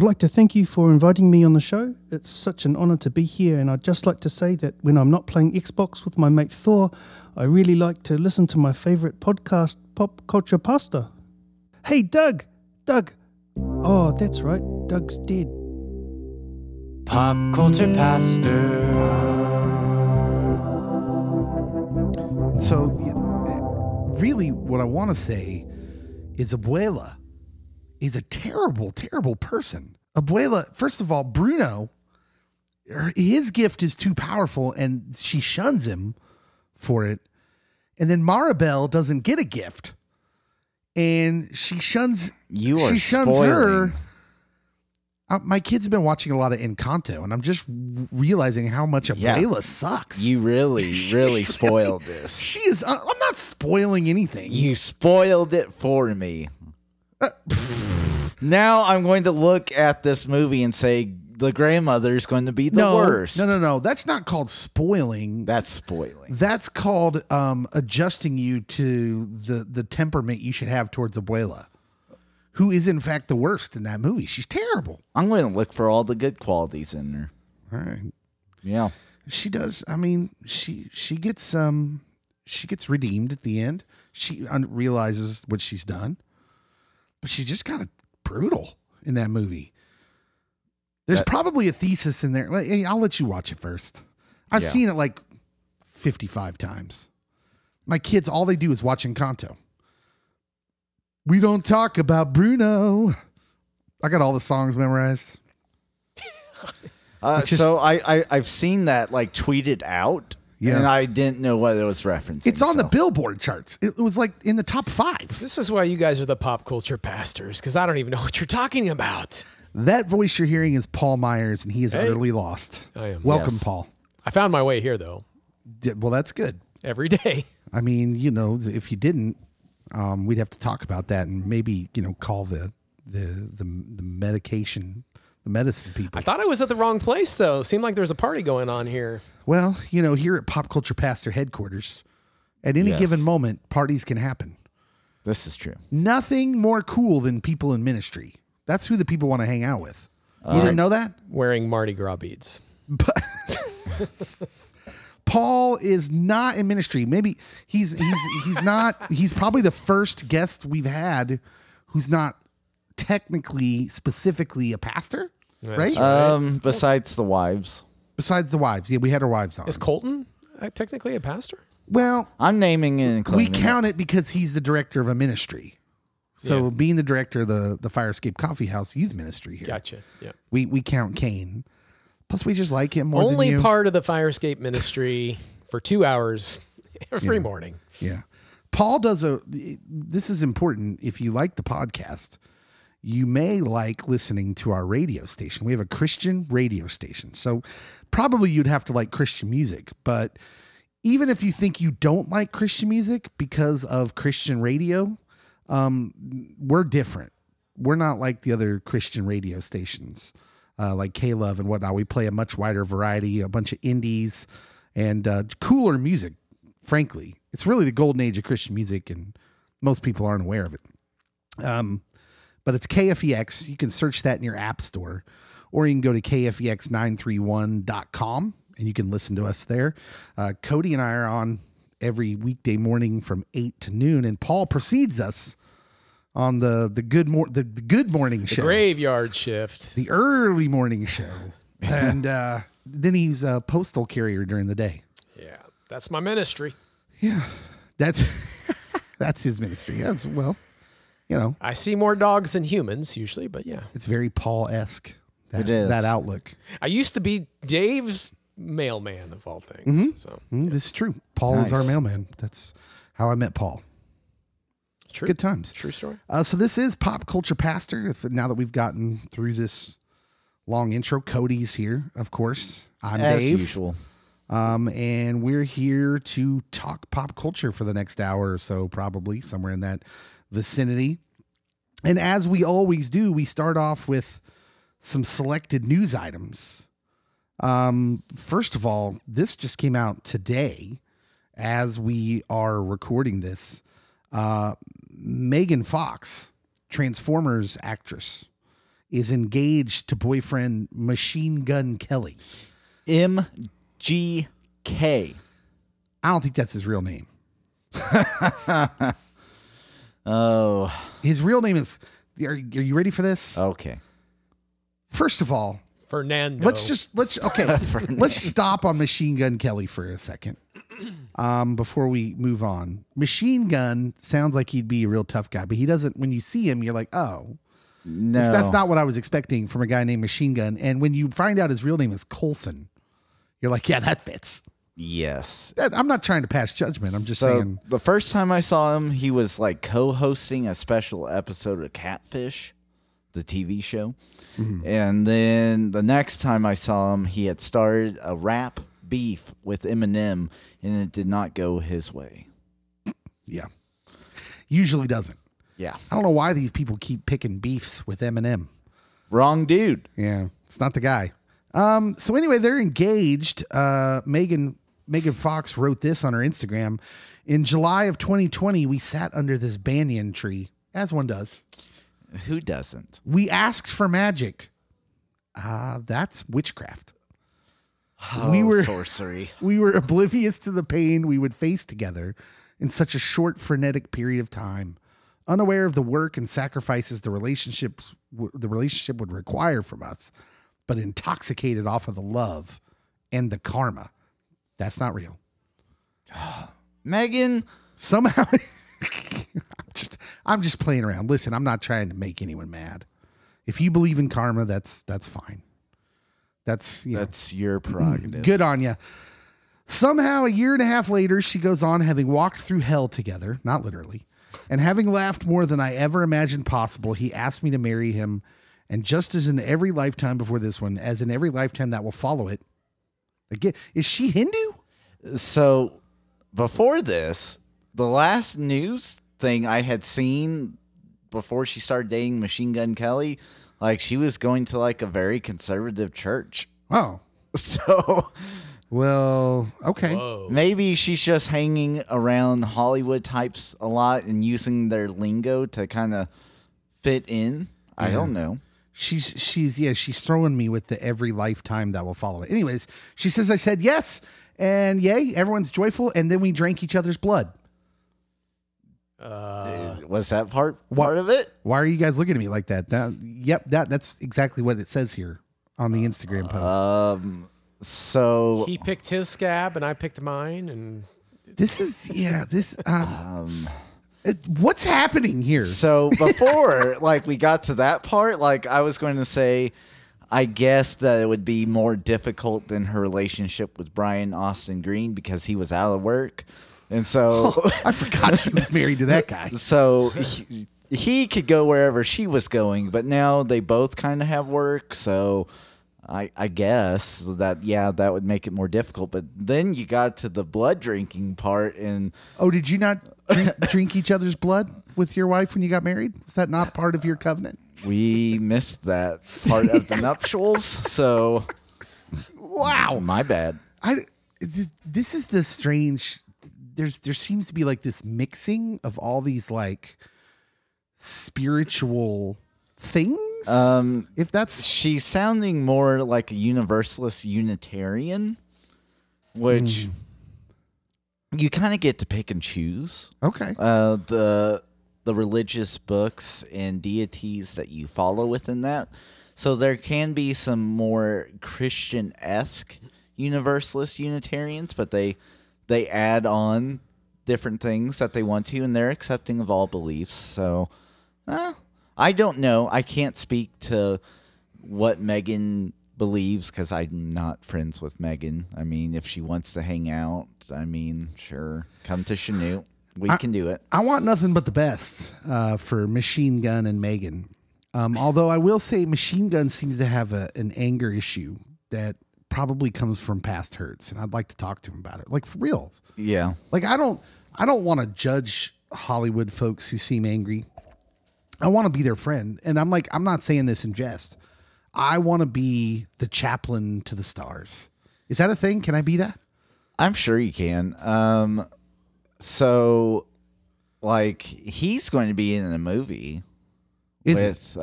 I'd like to thank you for inviting me on the show. It's such an honour to be here, and I'd just like to say that when I'm not playing Xbox with my mate Thor, I really like to listen to my favourite podcast, Pop Culture Pasta. Hey, Doug! Doug! Oh, that's right, Doug's dead. Pop Culture Pastor. So, really, what I want to say is Abuela is a terrible, terrible person. Abuela, first of all, Bruno, his gift is too powerful and she shuns him for it. And then Maribel doesn't get a gift and she shuns her. My kids have been watching a lot of Encanto, and I'm just realizing how much Abuela sucks. You really spoiled this. She is. I'm not spoiling anything. You spoiled it for me. Now I'm going to look at this movie and say the grandmother is going to be the worst. No. That's not called spoiling. That's spoiling. That's called adjusting you to the temperament you should have towards Abuela, who is in fact the worst in that movie. She's terrible. I'm going to look for all the good qualities in her. All right. Yeah. She does. I mean, she gets redeemed at the end. She realizes what she's done, but she's just kind of brutal in that movie. There's probably a thesis in there. I'll let you watch it first. I've seen it like 55 times. My kids, all they do is watch Encanto. We don't talk about I got all the songs memorized. So I've seen that like tweeted out, and I didn't know what it was referencing. It's on the Billboard charts. It was like in the top 5. This is why you guys are the pop culture pastors, because I don't even know what you're talking about. That voice you're hearing is Paul Myers, and he is utterly lost. I am. Welcome, Paul. I found my way here, though. Well, that's good. Every day. I mean, if you didn't, we'd have to talk about that and maybe, call the medication, the medicine people. I thought I was at the wrong place, though. Seemed like there's a party going on here. Well, here at Pop Culture Pastor headquarters, at any given moment, parties can happen. This is true. Nothing more cool than people in ministry. That's who the people want to hang out with. You didn't know that? Wearing Mardi Gras beads. But Paul is not in ministry. Maybe he's not. He's probably the first guest we've had who's not technically, specifically a pastor, right? Besides the wives. Besides the wives. Yeah, we had our wives on. Is Colton technically a pastor? Well, I'm naming and claiming. We count it because he's the director of a ministry. So being the director of the Fire Escape Coffee House youth ministry here. Gotcha. Yeah. We count Kane. Plus, we just like him more than you. Only part of the Fire Escape ministry for 2 hours every morning. Yeah. Paul does this is important. If you like the podcast, you may like listening to our radio station. We have a Christian radio station. So probably you'd have to like Christian music. But even if you think you don't like Christian music because of Christian radio, we're different. We're not like the other Christian radio stations, like K-Love and whatnot. We play a much wider variety, a bunch of indies and cooler music, frankly. It's really the golden age of Christian music, and most people aren't aware of it. But it's KFEX. You can search that in your app store, or you can go to kfex931.com, and you can listen to us there. Cody and I are on every weekday morning from 8 to noon, and Paul precedes us on the good morning show, the graveyard shift, the early morning show, and then he's a postal carrier during the day. Yeah, that's my ministry. Yeah, that's his ministry. That's I see more dogs than humans usually, but yeah, it's very Paul-esque. It is that outlook. I used to be Dave's mailman of all things. Mm-hmm. So this is true. Paul is our mailman. That's how I met Paul. True. Good times. True story. So this is Pop Culture Pastor. Now that we've gotten through this long intro, Cody's here, of course. I'm As Dave. usual. And we're here to talk pop culture for the next hour or so, probably somewhere in that vicinity. And as we always do, we start off with some selected news items. First of all, this just came out today as we are recording this. Megan Fox, Transformers actress, is engaged to boyfriend Machine Gun Kelly. MGK. I don't think that's his real name. Oh. His real name is, are you ready for this? Okay. First of all, Fernando. let's stop on Machine Gun Kelly for a second. Before we move on. Machine Gun sounds like he'd be a real tough guy, but he doesn't. When you see him, you're like, oh, no. that's not what I was expecting from a guy named Machine Gun. And when you find out his real name is Coulson, you're like, yeah, that fits. Yes. I'm not trying to pass judgment. I'm just saying. The first time I saw him, he was like co-hosting a special episode of Catfish, the TV show. Mm-hmm. And then the next time I saw him, he had started a rap beef with Eminem, and it did not go his way. Yeah. Usually doesn't. Yeah. I don't know why these people keep picking beefs with Eminem. Wrong dude. Yeah. It's not the guy. So anyway, they're engaged. Megan Fox wrote this on her Instagram. In July of 2020, we sat under this banyan tree, as one does. Who doesn't? We asked for magic. That's witchcraft. Oh, sorcery. We were oblivious to the pain we would face together in such a short, frenetic period of time, unaware of the work and sacrifices the relationship would require from us, but intoxicated off of the love and the karma. That's not real. Megan, somehow I'm just playing around. Listen, I'm not trying to make anyone mad. If you believe in karma, that's fine. That's your prerogative. Good on you. Somehow, a year and a half later, she goes on, having walked through hell together, not literally, and having laughed more than I ever imagined possible, he asked me to marry him. And just as in every lifetime before this one, as in every lifetime that will follow it, again, is she Hindu? So before this, the last news thing I had seen before she started dating Machine Gun Kelly, like she was going to like a very conservative church. Oh. So, well, okay. Whoa. Maybe she's just hanging around Hollywood types a lot and using their lingo to kind of fit in. Yeah. I don't know. She's throwing me with the every lifetime that will follow it. Anyways, she says I said yes, and yay, everyone's joyful, and then we drank each other's blood. Was that part of it? Why are you guys looking at me like that? That's exactly what it says here on the Instagram post. So he picked his scab and I picked mine, and what's happening here? So before like we got to that part, like I was going to say, I guess that it would be more difficult than her relationship with Brian Austin Green because he was out of work. And so I forgot she was married to that guy. So he could go wherever she was going, but now they both kind of have work. So I guess that, that would make it more difficult. But then you got to the blood drinking part. And did you not drink each other's blood with your wife when you got married? Was that not part of your covenant? We missed that part of the nuptials. So, wow, my bad. This is the strange. There seems to be like this mixing of all these like spiritual things. If that's she's sounding more like a universalist Unitarian, which you kind of get to pick and choose. Okay. The religious books and deities that you follow within that. So there can be some more Christian-esque universalist Unitarians, but they add on different things that they want to, and they're accepting of all beliefs. So, I don't know. I can't speak to what Megan believes because I'm not friends with Megan. I mean, if she wants to hang out, I mean, sure, come to Chanute. We can do it. I want nothing but the best for Machine Gun and Megan. Although I will say Machine Gun seems to have an anger issue that probably comes from past hurts, and I'd like to talk to him about it. Like, for real. Yeah. Like, I don't want to judge Hollywood folks who seem angry. I want to be their friend. And I'm not saying this in jest. I want to be the chaplain to the stars. Is that a thing? Can I be that? I'm sure you can. So, like, he's going to be in a movie with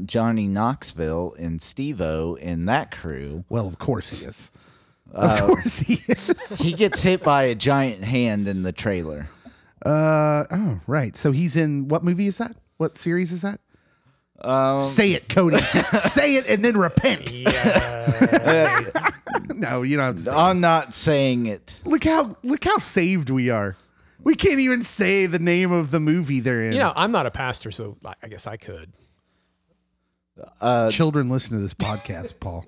Johnny Knoxville and Steve-O and that crew. Well, of course he is. Of course he is. He gets hit by a giant hand in the trailer. Oh, right. So he's in, what movie is that? What series is that? Say it, Cody. Say it and then repent. Yeah. No, you don't have to say I'm not saying it. Look how saved we are. We can't even say the name of the movie they're in. You know, I'm not a pastor, so I guess I could. Children listen to this podcast, Paul.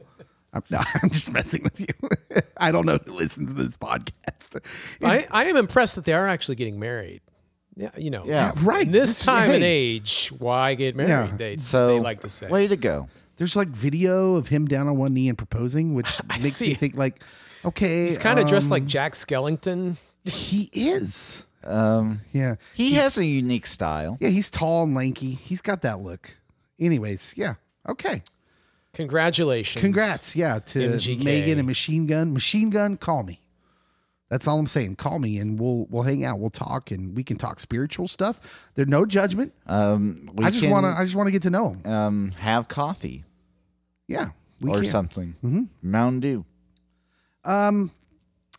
I'm just messing with you. I don't know who listens to this podcast. I am impressed that they are actually getting married. Yeah, you know. Yeah. Right. In this time and hey, age, why get married? Yeah. They like to say. Way to go. There's like video of him down on one knee and proposing, which makes me think like, okay. He's kind of dressed like Jack Skellington. He is. Yeah. He has a unique style. Yeah, he's tall and lanky. He's got that look. Anyways, yeah. Okay. Congratulations. Congrats, yeah, to MGK. Megan and Machine Gun. Machine Gun, call me. That's all I'm saying. Call me and we'll hang out. We'll talk and we can talk spiritual stuff. There's no judgment. I just wanna get to know him. Have coffee. Yeah. Something. Mm-hmm. Mountain Dew.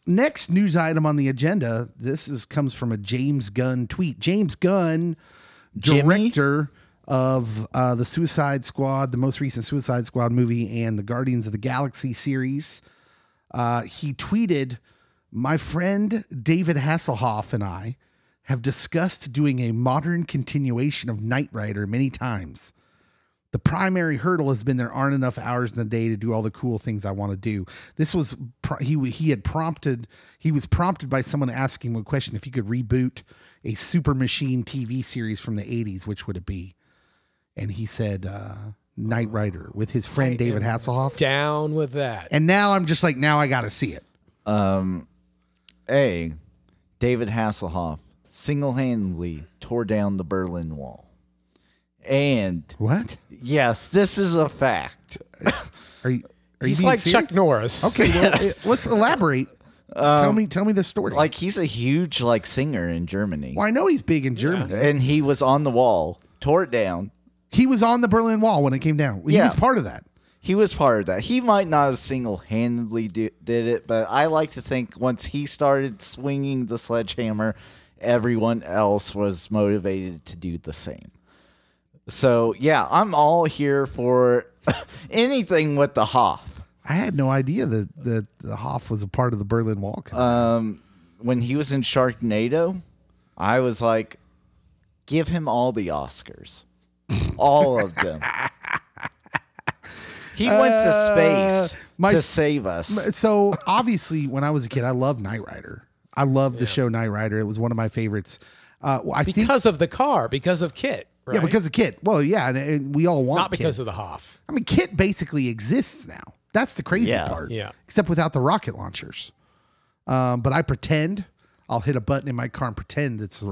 Next news item on the agenda. Comes from a James Gunn tweet. James Gunn, Jimmy? director of the Suicide Squad, the most recent Suicide Squad movie, and the Guardians of the Galaxy series. He tweeted, "My friend David Hasselhoff and I have discussed doing a modern continuation of Knight Rider many times. The primary hurdle has been there aren't enough hours in the day to do all the cool things I want to do." This was he was prompted by someone asking him a question: if he could reboot a Super Machine TV series from the 80s, which would it be? And he said Knight Rider with his friend David Hasselhoff. Down with that. And now I'm just like, now I got to see it. David Hasselhoff single-handedly tore down the Berlin Wall. And What? yes, this is a fact. Are you He's being like serious? Chuck Norris. Okay, well, let's elaborate. Tell me the story. Like, he's a huge singer in Germany. Well, I know he's big in Germany. And he was on the wall, tore it down. He was on the Berlin Wall when it came down. He Yeah. was part of that. He was part of that. He might not have single-handedly did it, but I like to think once he started swinging the sledgehammer, everyone else was motivated to do the same. So, yeah, I'm all here for anything with the Hoff. I had no idea that the Hoff was a part of the Berlin Wall. When he was in Sharknado, I was like, give him all the Oscars. All of them. He went to space to save us. So, obviously, when I was a kid, I loved Knight Rider. I loved the show Knight Rider. It was one of my favorites. Because of the car, because of Kit. Right? Yeah, because of Kit. Well, yeah, and we all want Not because Kit. of the Hoff. I mean, Kit basically exists now. That's the crazy part. Yeah. Except without the rocket launchers. But I pretend. I'll hit a button in my car and pretend it's,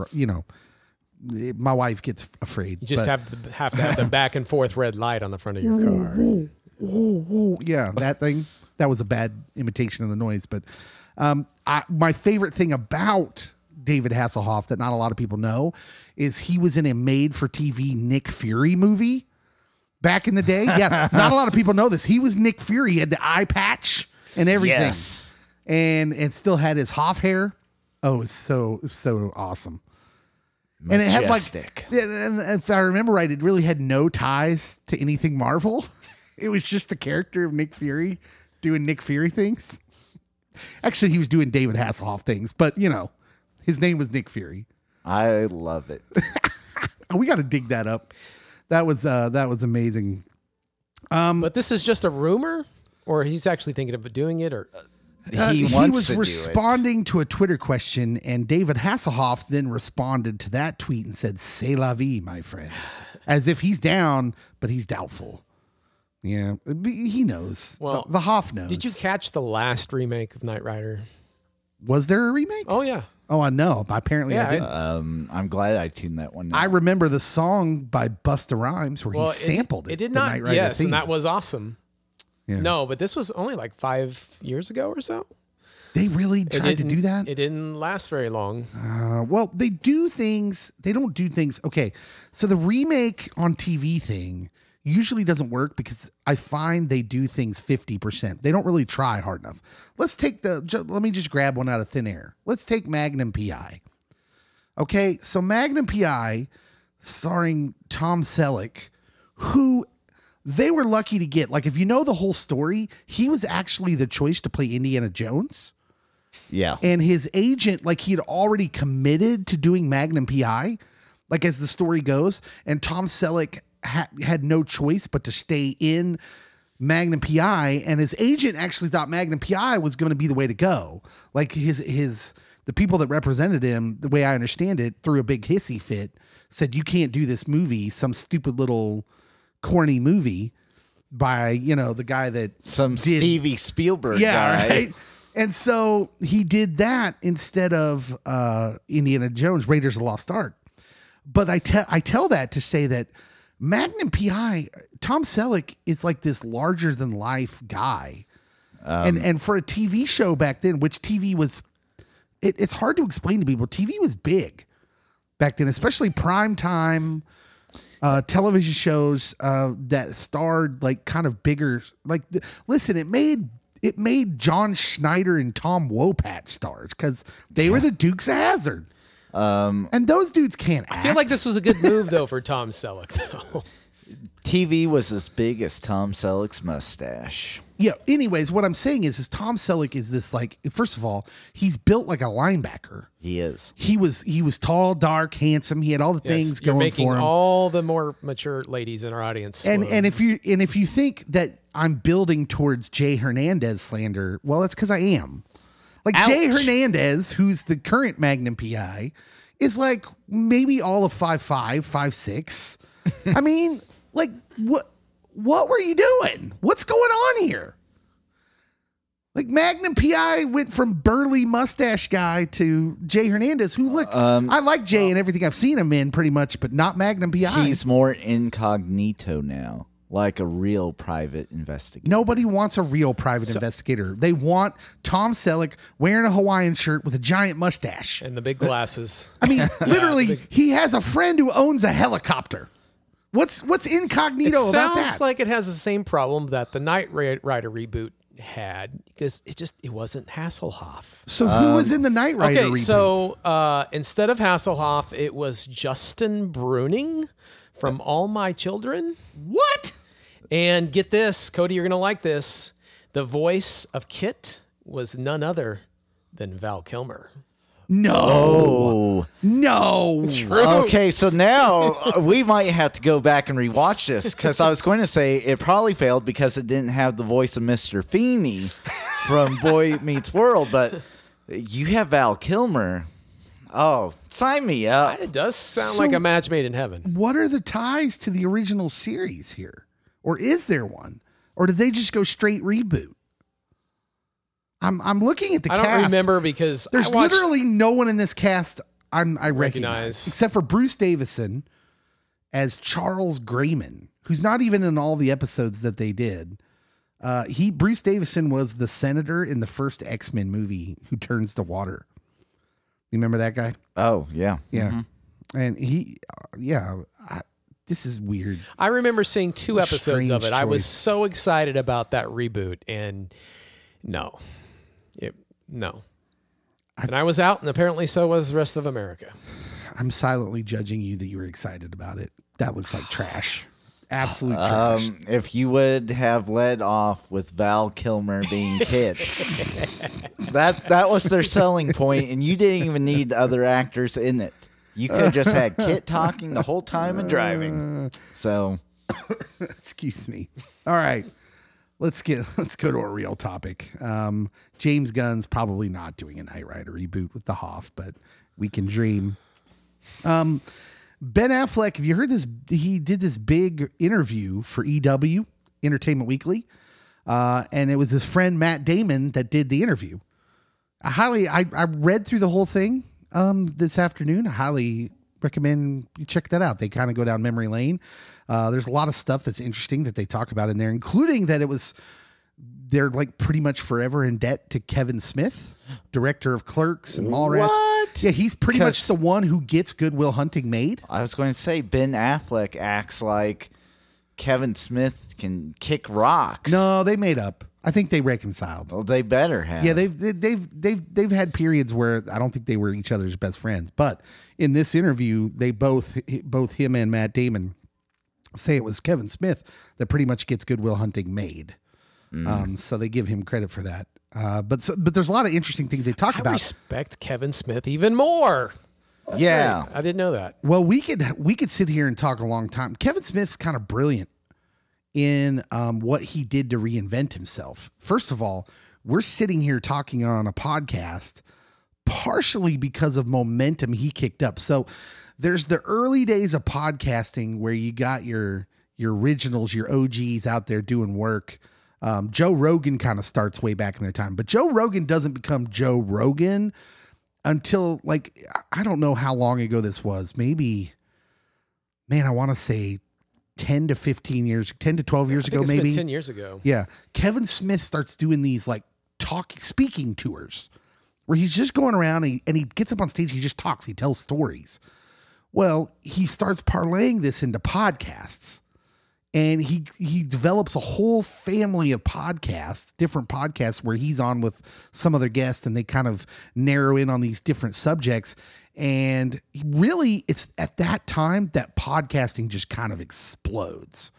my wife gets afraid. You just have to have the back and forth red light on the front of your car. Yeah, that thing. That was a bad imitation of the noise. But my favorite thing about David Hasselhoff that not a lot of people know is he was in a made-for-TV Nick Fury movie back in the day. Yeah, not a lot of people know this. He was Nick Fury. He had the eye patch and everything. Yes. And still had his Hoff hair. Oh, it was so awesome. Majestic. And it had and if I remember right, it really had no ties to anything Marvel. It was just the character of Nick Fury doing Nick Fury things. Actually, he was doing David Hasselhoff things, but his name was Nick Fury. I love it. We got to dig that up. That was amazing. But this is just a rumor, or he's actually thinking of doing it, or He was responding to a Twitter question, and David Hasselhoff then responded to that tweet and said, "C'est la vie, my friend," as if he's down, but he's doubtful. Yeah, he knows. Well, the Hoff knows. Did you catch the last remake of Knight Rider? Was there a remake? Oh yeah. Oh, I know. Apparently, Yeah, I didn't. I'm glad I tuned that one out. I remember the song by Busta Rhymes where he sampled it. It did the not. Knight Rider Yes, theme. and that was awesome. Yeah. No, but this was only like 5 years ago or so. They really tried to do that? It didn't last very long. Well, they do things. They don't do things. Okay, so the remake on TV thing usually doesn't work because I find they do things 50%. They don't really try hard enough. Let me just grab one out of thin air. Let's take Magnum PI. Okay, so Magnum PI, starring Tom Selleck, who they were lucky to get. Like, if you know the whole story, he was actually the choice to play Indiana Jones. Yeah. And his agent, like, he had already committed to doing Magnum PI, like, as the story goes. And Tom Selleck had no choice but to stay in Magnum PI. And his agent actually thought Magnum PI was going to be the way to go. Like, the people that represented him, the way I understand it, threw a big hissy fit, said, you can't do this movie, some stupid little corny movie by, the guy that Stevie Spielberg guy. Right? And so he did that instead of Indiana Jones, Raiders of the Lost Ark. But I tell that to say that Magnum PI, Tom Selleck is like this larger than life guy. And for a TV show back then, which TV was, it's hard to explain to people. TV was big back then, especially prime time television shows that starred like kind of bigger. Like, listen, it made John Schneider and Tom Wopat stars because they were the Dukes of Hazzard. And those dudes can't act. I feel like this was a good move, though, for Tom Selleck, though. TV was as big as Tom Selleck's mustache. Yeah. Anyways, what I'm saying is Tom Selleck is this, like, first of all, he's built like a linebacker. He is. He was tall, dark, handsome. He had all the things You're going making for him. all the more mature ladies in our audience. And if you think that I'm building towards Jay Hernandez slander, well, that's because I am. Like, Ouch. Jay Hernandez, who's the current Magnum PI, is like maybe all of 5'5", 5'6". I mean, like, what were you doing? What's going on here? Like, Magnum PI went from burly mustache guy to Jay Hernandez, who, look, I like Jay and everything I've seen him in pretty much, but not Magnum PI. He's more incognito now, like a real private investigator. Nobody wants a real private investigator. They want Tom Selleck wearing a Hawaiian shirt with a giant mustache. and the big glasses. I mean, literally, he has a friend who owns a helicopter. What's incognito about that? Sounds like it has the same problem that the Knight Rider reboot had, because it wasn't Hasselhoff. So who was in the Knight Rider Okay, reboot? so instead of Hasselhoff, it was Justin Bruning from All My Children. What? And get this, Cody, you're going to like this. The voice of Kit was none other than Val Kilmer. No. No. Okay, so now we might have to go back and rewatch this, because I was going to say it probably failed because it didn't have the voice of Mr. Feeney from Boy Meets World, but you have Val Kilmer. Oh, sign me up. It does sound So- like a match made in heaven. What are the ties to the original series here? Or is there one? Or did they just go straight reboot? I'm looking at the I cast. don't remember because There's I watched, literally no one in this cast I recognize Recognize. except for Bruce Davison as Charles Grayman, who's not even in all the episodes that they did. Bruce Davison was the senator in the first X-Men movie who turns to water. You remember that guy? Oh, yeah. Yeah. And this is weird. I remember seeing 2 episodes of it. Strange I was choice. so excited about that reboot, and no. And I was out, and apparently so was the rest of America. I'm silently judging you that you were excited about it. That looks like trash. Absolute trash. If you would have led off with Val Kilmer being Kit, that was their selling point, and you didn't even need other actors in it. You could have just had Kit talking the whole time and driving. So, Excuse me. All right. Let's go to a real topic. James Gunn's probably not doing a Knight Rider reboot with the Hoff, but we can dream. Ben Affleck, have you heard this? He did this big interview for EW, Entertainment Weekly, and it was his friend Matt Damon that did the interview. I read through the whole thing this afternoon. I highly recommend you check that out. They kind of go down memory lane. There's a lot of stuff that's interesting that they talk about in there, including that they're like pretty much forever in debt to Kevin Smith, director of Clerks and Mallrats. What? Yeah, he's pretty much the one who gets Good Will Hunting made. I was going to say Ben Affleck acts like Kevin Smith can kick rocks. No, they made up. I think they reconciled. Well, they better have. Yeah, they've had periods where I don't think they were each other's best friends. But in this interview, they both him and Matt Damon say it was Kevin Smith that pretty much gets Good Will Hunting made. So they give him credit for that. But there's a lot of interesting things they talk I about. respect Kevin Smith even more. That's Yeah. great. I didn't know that. Well, we could sit here and talk a long time. Kevin Smith's kind of brilliant in what he did to reinvent himself. First of all, we're sitting here talking on a podcast partially because of momentum he kicked up. So there's the early days of podcasting where you got your originals, your OGs out there doing work. Joe Rogan kind of starts way back in their time, but Joe Rogan doesn't become Joe Rogan until, like, I don't know how long ago this was. Maybe, man, I want to say 10 to 15 years, 10 to 12 years ago, it's maybe been 10 years ago. Yeah. Kevin Smith starts doing these like speaking tours where he's just going around and he gets up on stage. He just talks. He tells stories. Well, he starts parlaying this into podcasts, and he develops a whole family of podcasts, different podcasts where he's on with some other guests and they kind of narrow in on these different subjects. And really, it's at that time that podcasting just kind of explodes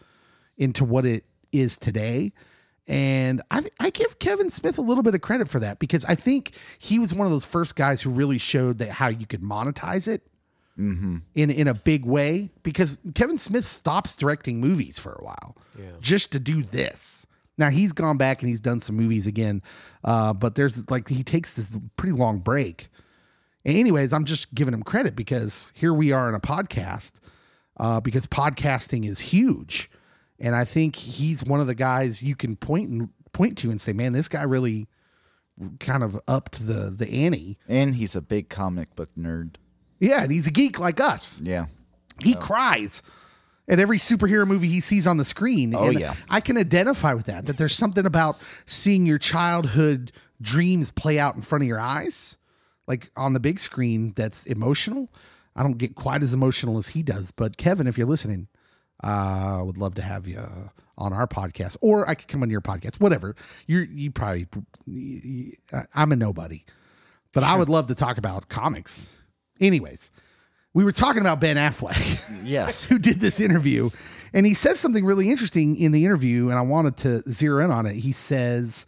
into what it is today. And I give Kevin Smith a little bit of credit for that, because I think he was one of those first guys who really showed that how you could monetize it in a big way, because Kevin Smith stops directing movies for a while just to do this. Now he's gone back and he's done some movies again, but there's like, he takes this pretty long break. Anyways, I'm just giving him credit because here we are in a podcast, because podcasting is huge. And I think he's one of the guys you can point to and say, man, this guy really kind of upped the ante. And he's a big comic book nerd. Yeah, and he's a geek like us. Yeah. He cries at every superhero movie he sees on the screen. Oh, and yeah. I can identify with that there's something about seeing your childhood dreams play out in front of your eyes, like on the big screen, that's emotional. I don't get quite as emotional as he does. But Kevin, if you're listening, I would love to have you on our podcast, or I could come on your podcast, whatever. I'm a nobody, but I would love to talk about comics. Anyways, we were talking about Ben Affleck, Yes. who did this interview, and he says something really interesting in the interview, and I wanted to zero in on it. He says,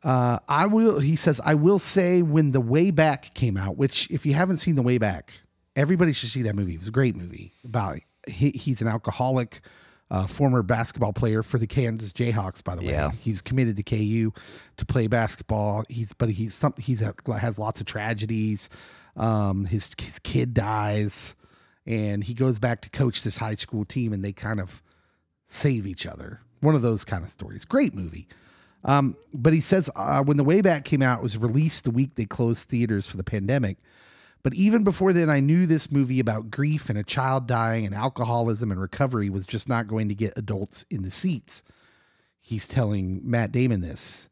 I will say when The Way Back came out, which if you haven't seen The Way Back, everybody should see that movie. It was a great movie about, he's an alcoholic, former basketball player for the Kansas Jayhawks, by the way. Yeah. He was committed to KU to play basketball. He has lots of tragedies. His kid dies, and he goes back to coach this high school team, and they kind of save each other. One of those kind of stories. Great movie. But he says when The Way Back came out, it was released the week they closed theaters for the pandemic. But even before then, I knew this movie about grief and a child dying and alcoholism and recovery was just not going to get adults in the seats. He's telling Matt Damon this.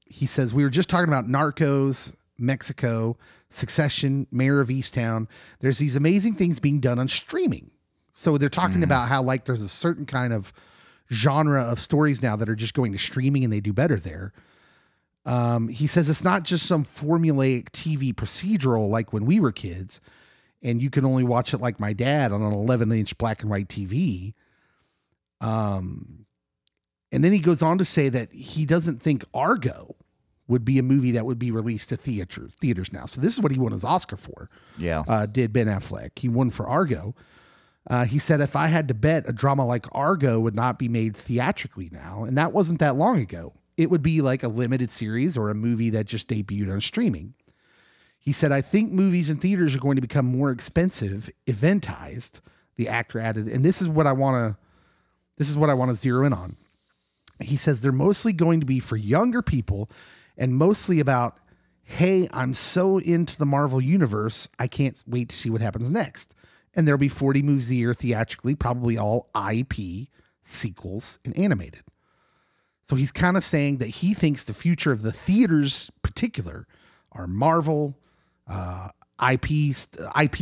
He says, we were just talking about Narcos, Mexico, Succession, Mayor of Easttown. There's these amazing things being done on streaming. So they're talking about how like there's a certain kind of genre of stories now that are just going to streaming and they do better there. He says it's not just some formulaic TV procedural like when we were kids and you can only watch it like my dad on an 11-inch black and white TV. And then he goes on to say that he doesn't think Argo would be a movie that would be released to theaters now. So this is what he won his Oscar for. Yeah. Did Ben Affleck. He won for Argo. He said, if I had to bet, a drama like Argo would not be made theatrically now. And that wasn't that long ago. It would be like a limited series or a movie that just debuted on streaming. He said, I think movies and theaters are going to become more expensive, eventized, the actor added. And this is what I want to zero in on. He says they're mostly going to be for younger people and mostly about, hey, I'm so into the Marvel universe, I can't wait to see what happens next. And there'll be 40 movies a year theatrically, probably all IP, sequels, and animated. So he's kind of saying that he thinks the future of the theaters, particular, are Marvel, IP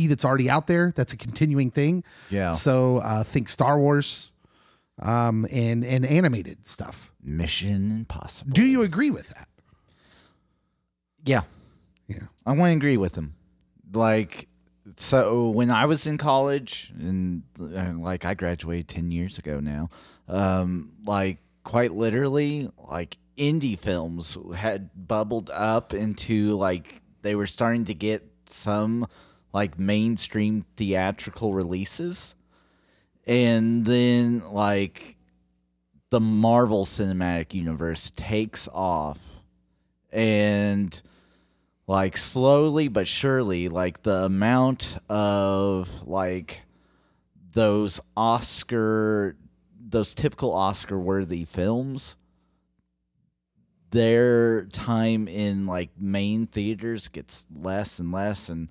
that's already out there. That's a continuing thing. Yeah. So think Star Wars, and animated stuff. Mission Impossible. Do you agree with that? Yeah. Yeah. I want to agree with him. Like, so when I was in college, and like I graduated 10 years ago now, like quite literally, like indie films had bubbled up into like they were starting to get some like mainstream theatrical releases. And then like the Marvel Cinematic Universe takes off, and like slowly but surely, like the amount of like those typical Oscar worthy films, their time in like main theaters gets less and less, and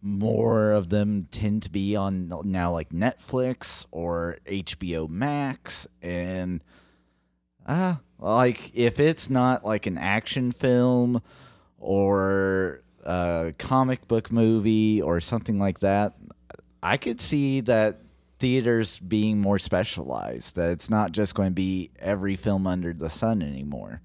more of them tend to be on now like Netflix or HBO Max. And like if it's not like an action film or a comic book movie or something like that, I could see that theaters being more specialized, that it's not just going to be every film under the sun anymore.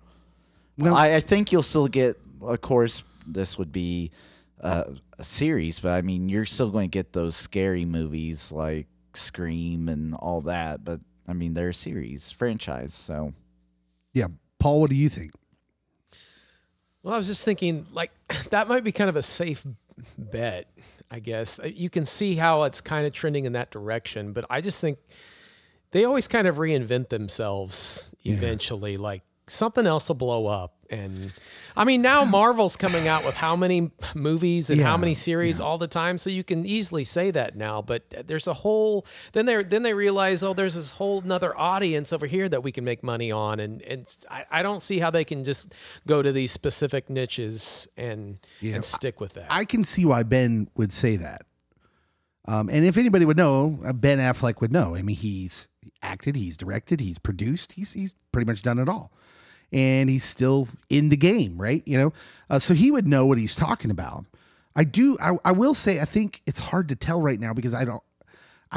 Well, I think you'll still get, of course, this would be a series, but I mean, you're still going to get those scary movies like Scream and all that, but I mean, they're a series franchise, so. Yeah. Paul, what do you think? Well, I was just thinking, like, that might be kind of a safe bet, I guess. You can see how it's kind of trending in that direction, but I just think they always kind of reinvent themselves eventually. Like, something else will blow up. And I mean, now Marvel's coming out with how many movies and how many series all the time, so you can easily say that now. But there's a whole then they realize, oh, there's this whole nother audience over here that we can make money on, and I don't see how they can just go to these specific niches and stick with that. I can see why Ben would say that. And if anybody would know, Ben Affleck would know. I mean, he's acted, he's directed, he's produced, he's pretty much done it all. And he's still in the game, right? You know, so he would know what he's talking about. I will say, I think it's hard to tell right now because I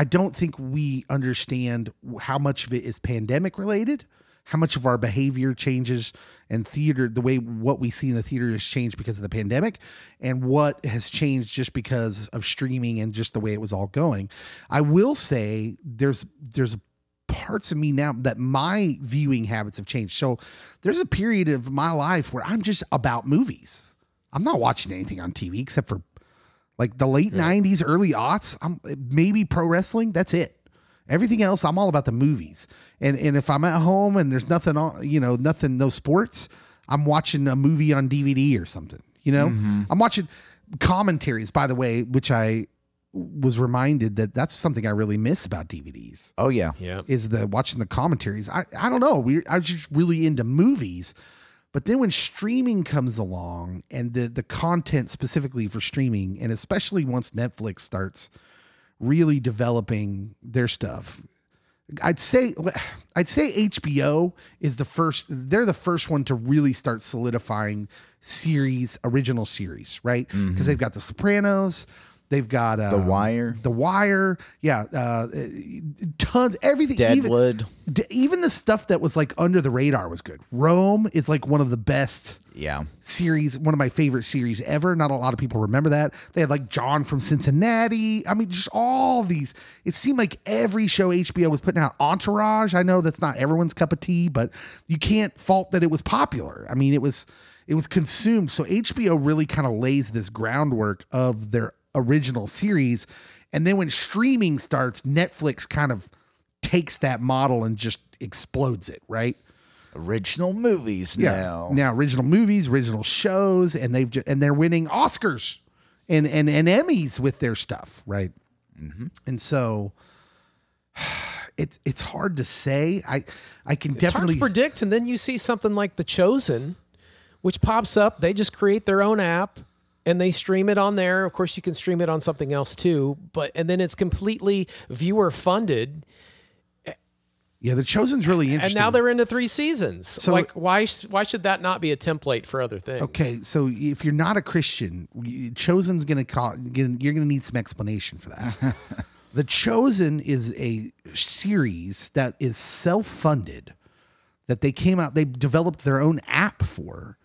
don't think we understand how much of it is pandemic related, how much of our behavior changes, and theater, the way what we see in the theater has changed because of the pandemic, and what has changed just because of streaming and just the way it was all going. I will say there's parts of me now that my viewing habits have changed. So there's a period of my life where I'm just about movies. I'm not watching anything on TV except for like the late 90s, early aughts. Maybe pro wrestling. That's it. Everything else, I'm all about the movies. And if I'm at home and there's nothing on, no sports, I'm watching a movie on DVD or something, I'm watching commentaries, by the way, which I was reminded that's something I really miss about DVDs. Oh yeah. Is watching the commentaries. I don't know. I was just really into movies, but then when streaming comes along and the content specifically for streaming, and especially once Netflix starts really developing their stuff, I'd say HBO is the first. They're the first one to really start solidifying original series, right? Because they've got The Sopranos. They've got The Wire. Yeah. Tons, everything. Deadwood. Even the stuff that was like under the radar was good. Rome is like one of the best series, one of my favorite series ever. Not a lot of people remember that. They had like John from Cincinnati. I mean, just all these. It seemed like every show HBO was putting out. Entourage. I know that's not everyone's cup of tea, but you can't fault that it was popular. I mean, it was consumed. So HBO really kind of lays this groundwork of their original series, and then when streaming starts, Netflix kind of takes that model and just explodes it, right? Original movies now original movies, original shows, and they're winning Oscars and Emmys with their stuff, right? And so it's hard to say. I can it's definitely hard to predict, and then you see something like The Chosen, which pops up. They just create their own app and they stream it on there. Of course, you can stream it on something else too, and then it's completely viewer funded. Yeah, The Chosen's really interesting. And now they're into 3 seasons. So, like, why should that not be a template for other things? Okay, so if you're not a Christian, Chosen's you're gonna need some explanation for that. The Chosen is a series that is self-funded, that they developed their own app for,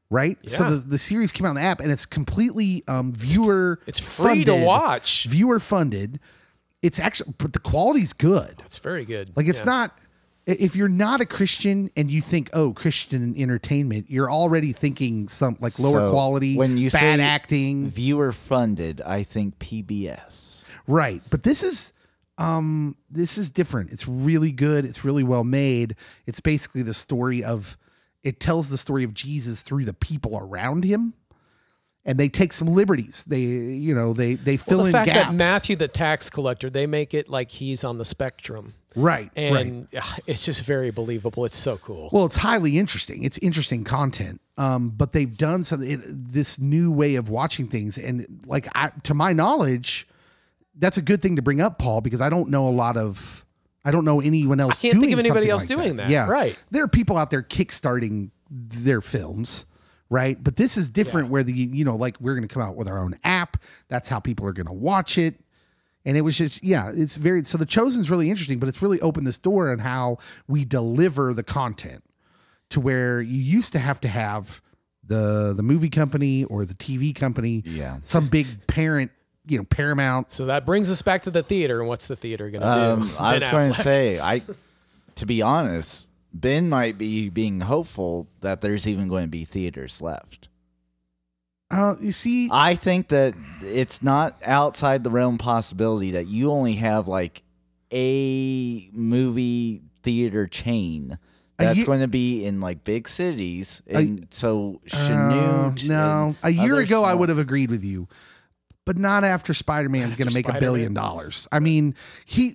right? Yeah. So the series came out on the app, and it's completely viewer. It's free to watch. Viewer funded. It's actually, but the quality's good. It's very good. Like it's not. If you're not a Christian and you think, oh, Christian entertainment, you're already thinking some like lower quality, when you bad say acting, viewer funded, I think PBS. right? But this is different. It's really good. It's really well made. It's basically the story of. It tells the story of Jesus through the people around him. And they take some liberties. They fill in gaps. The fact that Matthew, the tax collector, they make it like he's on the spectrum. Right. And it's just very believable. It's so cool. Well, it's highly interesting. It's interesting content. But they've done this new way of watching things. And like, to my knowledge, that's a good thing to bring up, Paul, because I don't know anyone else. I can't think of anybody else doing that. Yeah. Right. There are people out there kickstarting their films. Right. But this is different where like we're going to come out with our own app. That's how people are going to watch it. And it was just, it's so The Chosen's really interesting, but it's really opened this door on how we deliver the content to where you used to have the movie company or the TV company, some big parent, Paramount. So that brings us back to the theater. And what's the theater going to do? I was going to say, to be honest, Ben might be being hopeful that there's even going to be theaters left. You see, I think that it's not outside the realm possibility that you only have like a movie theater chain that's going to be in like big cities. And so Chanute. No, a year ago I would have agreed with you. But not after Spider-Man's going to make $1 billion. I mean,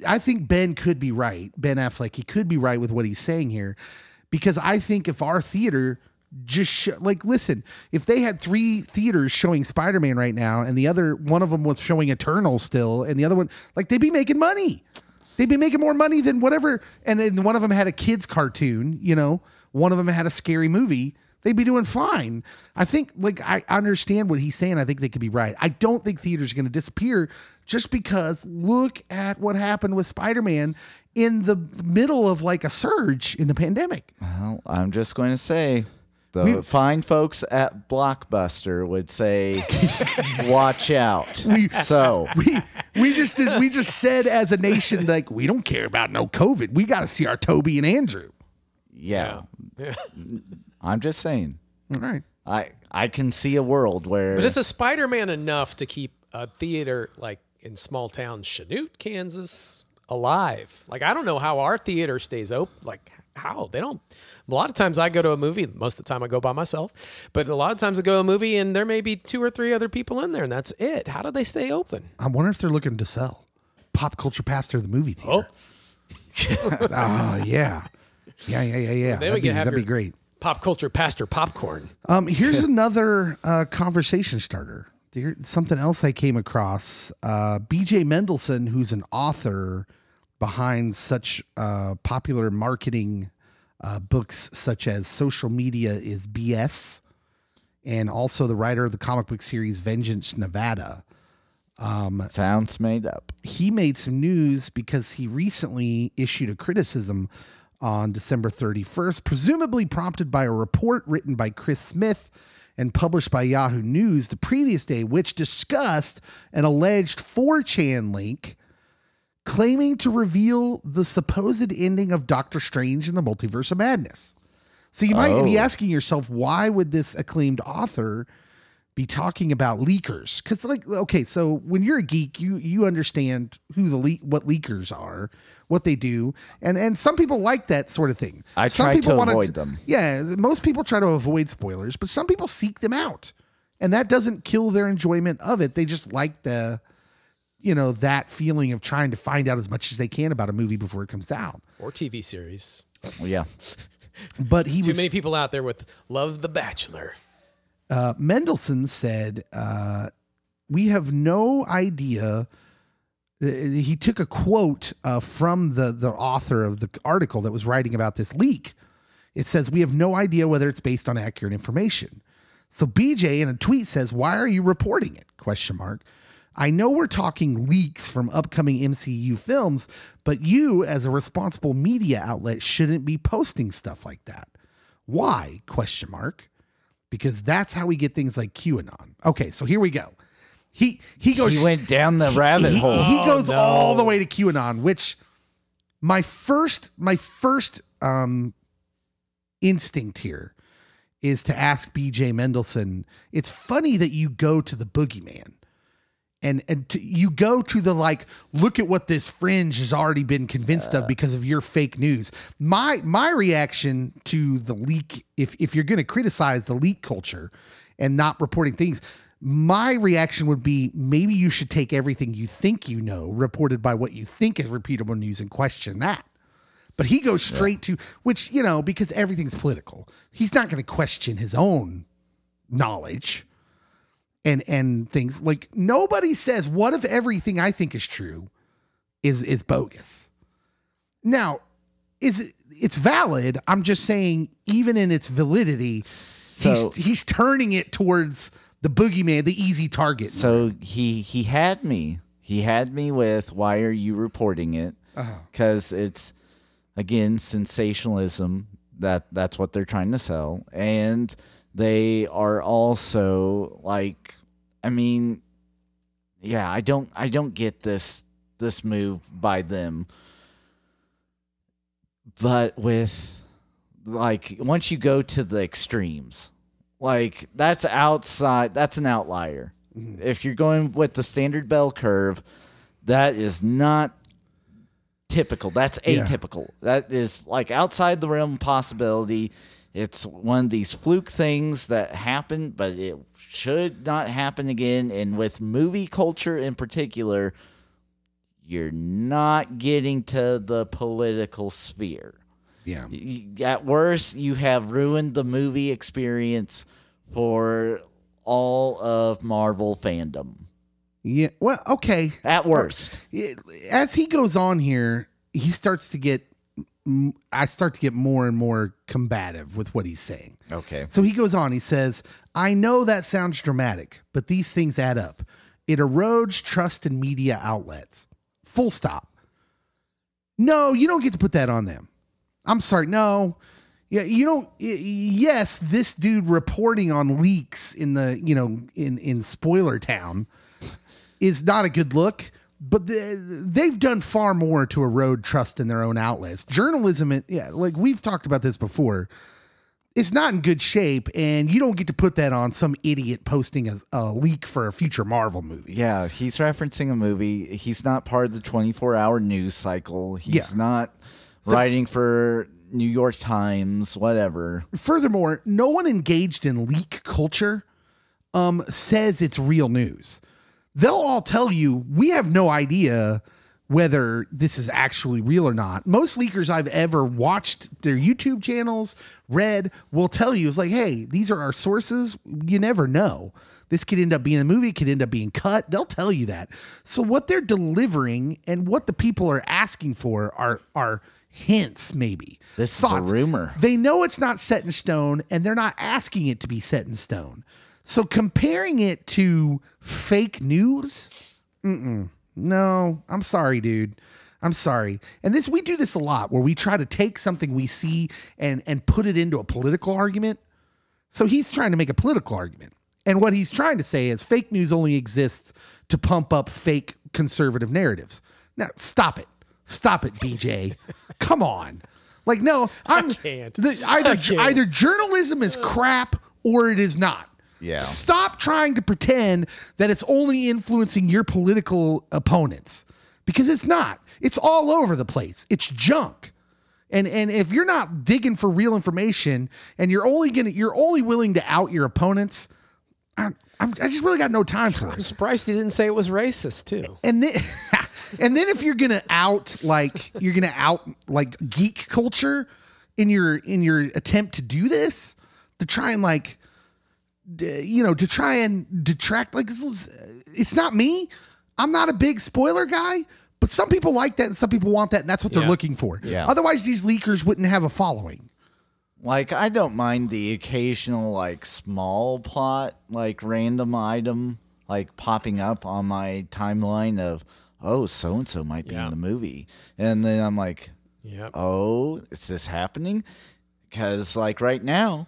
I think Ben could be right. Ben Affleck, he could be right with what he's saying here, because I think if our theater listen, if they had 3 theaters showing Spider-Man right now, and one of them was showing Eternal still, and the other one, like, they'd be making money. They'd be making more money than whatever. And then one of them had a kids cartoon, one of them had a scary movie. They'd be doing fine. I think, I understand what he's saying. I think they could be right. I don't think theaters are going to disappear just because look at what happened with Spider-Man in the middle of like a surge in the pandemic. Well, I'm just going to say the fine folks at Blockbuster would say, watch out. We just said as a nation, like, we don't care about no COVID. We got to see our Toby and Andrew. Yeah. I'm just saying. All right. I can see a world where... But is a Spider-Man enough to keep a theater like in small town Chanute, Kansas alive? Like, I don't know how our theater stays open. Like, how? They don't... A lot of times I go to a movie. Most of the time I go by myself. But a lot of times I go to a movie and there may be 2 or 3 other people in there and that's it. How do they stay open? I wonder if they're looking to sell. Pop Culture Pastor, the movie theater. Oh, yeah. Yeah. That'd be great. Pop Culture Pastor popcorn. Here's another conversation starter. Something else I came across. BJ Mendelsohn, who's an author behind such popular marketing books such as Social Media is BS, and also the writer of the comic book series Vengeance Nevada. Sounds made up. He made some news because he recently issued a criticism on December 31st, presumably prompted by a report written by Chris Smith and published by Yahoo News the previous day, which discussed an alleged 4chan link claiming to reveal the supposed ending of Doctor Strange in the Multiverse of Madness. So you might be asking yourself, why would this acclaimed author be talking about leakers? Because, so when you're a geek, you understand what leakers are, what they do, and some people like that sort of thing. Some try people to avoid them. Yeah, most people try to avoid spoilers, but some people seek them out, and that doesn't kill their enjoyment of it. They just like that feeling of trying to find out as much as they can about a movie before it comes out, or TV series. Well, yeah, but too many people out there with love The Bachelor. Mendelsohn said, we have no idea he took a quote from the author of the article that was writing about this leak. It says, "We have no idea whether it's based on accurate information." So BJ in a tweet says, "Why are you reporting it?" ? I know we're talking leaks from upcoming MCU films, but you as a responsible media outlet shouldn't be posting stuff like that. Why? ? Because that's how we get things like QAnon. Okay, so here we go. He goes. He went down the rabbit hole. He goes all the way to QAnon, which my first instinct here is to ask BJ Mendelson. It's funny that you go to the boogeyman and you go to the, like, look at what this fringe has already been convinced of because of your fake news. My reaction to the leak, if you're going to criticize the leak culture and not reporting things, my reaction would be, maybe you should take everything you think you know, reported by what you think is reputable news, and question that. But he goes straight to, which, you know, because everything's political, he's not going to question his own knowledge and things. Like, nobody says, what if everything I think is true is bogus? Now, it's valid. I'm just saying, even in its validity, so he's turning it towards the boogeyman, the easy target. So he had me. He had me with, why are you reporting it? Because it's, again, sensationalism. That's what they're trying to sell. And they are also like, I mean, yeah, I don't get this move by them. But with, like, once you go to the extremes, like, that's outside, that's an outlier. If you're going with the standard bell curve, that is not typical. That's atypical. That is, like, outside the realm of possibility. It's one of these fluke things that happen, but it should not happen again. And with movie culture in particular, you're not getting to the political sphere. Yeah. At worst, you have ruined the movie experience for all of Marvel fandom. Yeah. Well, okay. At worst. As he goes on here, I start to get more and more combative with what he's saying. Okay. So he goes on, he says, I know that sounds dramatic, but these things add up. It erodes trust in media outlets. Full stop. No, you don't get to put that on them. I'm sorry. No. Yeah, you don't. Yes, this dude reporting on leaks in in Spoiler Town is not a good look, but they've done far more to erode trust in their own outlets. Journalism, like we've talked about this before, it's not in good shape, and you don't get to put that on some idiot posting a leak for a future Marvel movie. Yeah, he's referencing a movie. He's not part of the 24-hour news cycle. He's not writing for New York Times, whatever. Furthermore, no one engaged in leak culture says it's real news. They'll all tell you, we have no idea whether this is actually real or not. Most leakers I've ever watched their YouTube channels, read, will tell you, it's like, hey, these are our sources. You never know. This could end up being a movie, could end up being cut. They'll tell you that. So what they're delivering and what the people are asking for are hints, maybe. This thoughts. Is a rumor. They know it's not set in stone, and they're not asking it to be set in stone. So comparing it to fake news, no, I'm sorry, dude. I'm sorry. And we do this a lot, where we try to take something we see and put it into a political argument. So he's trying to make a political argument. And what he's trying to say is fake news only exists to pump up fake conservative narratives. Now, stop it. Stop it, BJ. Come on. Like, no, I can't. Either journalism is crap or it is not. Yeah. Stop trying to pretend that it's only influencing your political opponents, because it's not. It's all over the place. It's junk. And if you're not digging for real information and you're only willing to out your opponents, I just really got no time for it. I'm surprised he didn't say it was racist too. And then and then if you're gonna out geek culture in your attempt to do this, to try and detract, like, it's not me. I'm not a big spoiler guy, but some people like that and some people want that, and that's what they're looking for. Yeah. Otherwise, these leakers wouldn't have a following. Like, I don't mind the occasional, like, small plot, like, random item, like, popping up on my timeline of, oh, so-and-so might be in the movie. And then I'm like, oh, is this happening? Because, like, right now,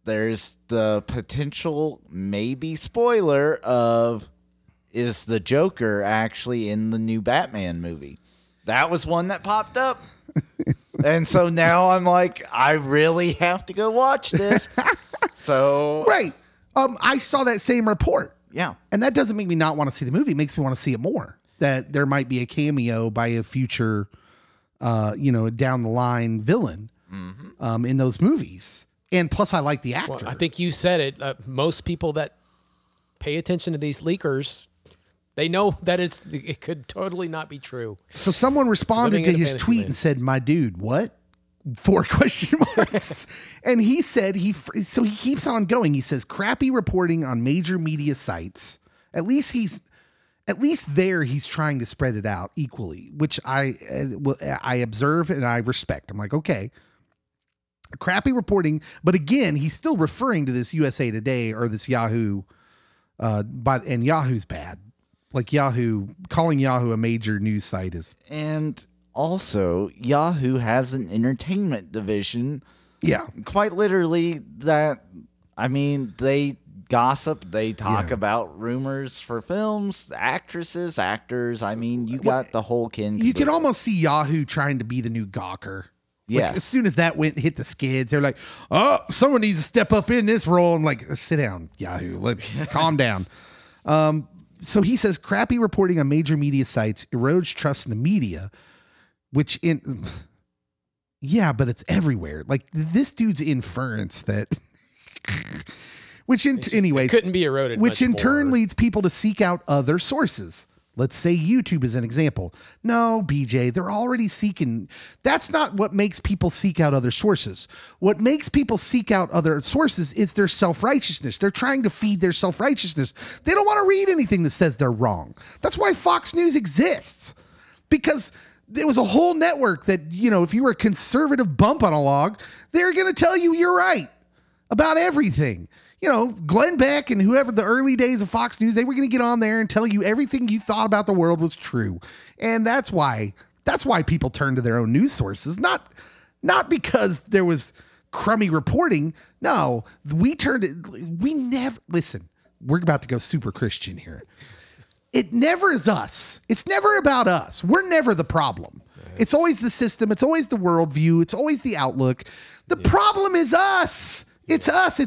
there's the potential maybe spoiler of, is the Joker actually in the new Batman movie? That was one that popped up. And so now I'm like, I really have to go watch this. So Right. I saw that same report. Yeah. And that doesn't make me not want to see the movie. It makes me want to see it more. That there might be a cameo by a future, down the line villain in those movies. And plus, I like the actor. Well, I think you said it. Most people that pay attention to these leakers, they know that it could totally not be true. So someone responded to his tweet and said, "My dude, what?" 4 question marks. And he said he keeps on going. He says, "Crappy reporting on major media sites." At least there he's trying to spread it out equally, which I observe and I respect. I'm like, okay, crappy reporting, but again, he's still referring to this USA Today or this Yahoo, and Yahoo's bad. Like calling Yahoo a major news site is. And also, Yahoo has an entertainment division. Yeah. Quite literally they gossip. They talk about rumors for films, actresses, actors. I mean, you got the whole kin. You could almost see Yahoo trying to be the new Gawker. Yes. Like, as soon as that hit the skids, they're like, oh, someone needs to step up in this role. I'm like, sit down, Yahoo. Calm down. So he says crappy reporting on major media sites erodes trust in the media, but it's everywhere. Like this dude's inference that, anyways, couldn't be eroded. Which in turn more. leads people to seek out other sources. Let's say YouTube is an example. No, BJ, they're already seeking. That's not what makes people seek out other sources. What makes people seek out other sources is their self-righteousness. They're trying to feed their self-righteousness. They don't want to read anything that says they're wrong. That's why Fox News exists. Because there was a whole network that, if you were a conservative bump on a log, they're going to tell you you're right about everything. Glenn Beck and whoever, the early days of Fox News, they were going to get on there and tell you everything you thought about the world was true. And that's why people turn to their own news sources, not because there was crummy reporting. No, listen, we're about to go super Christian here. It never is us. It's never about us. We're never the problem. It's always the system. It's always the worldview. It's always the outlook. The problem is us. It's us.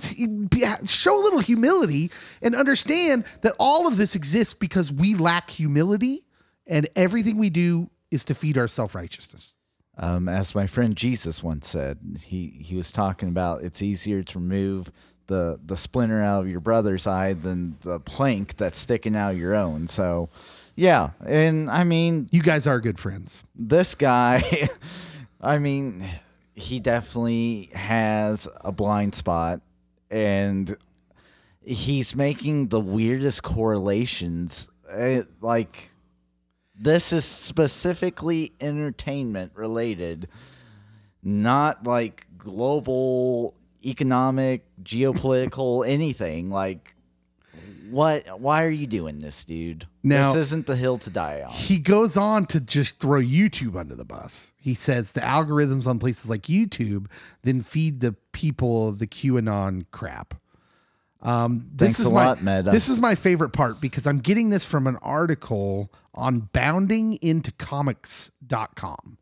Show a little humility and understand that all of this exists because we lack humility, and everything we do is to feed our self-righteousness. As my friend Jesus once said, he was talking about it's easier to remove the splinter out of your brother's eye than the plank that's sticking out of your own. So, yeah. And I mean, you guys are good friends. This guy, I mean, he definitely has a blind spot, and he's making the weirdest correlations. This is specifically entertainment related, not like global economic, geopolitical, anything. Like, what? Why are you doing this, dude? Now, this isn't the hill to die on. He goes on to just throw YouTube under the bus. He says the algorithms on places like YouTube then feed the people the QAnon crap. Thanks a lot, Meta. This is my favorite part because I'm getting this from an article on boundingintocomics.com,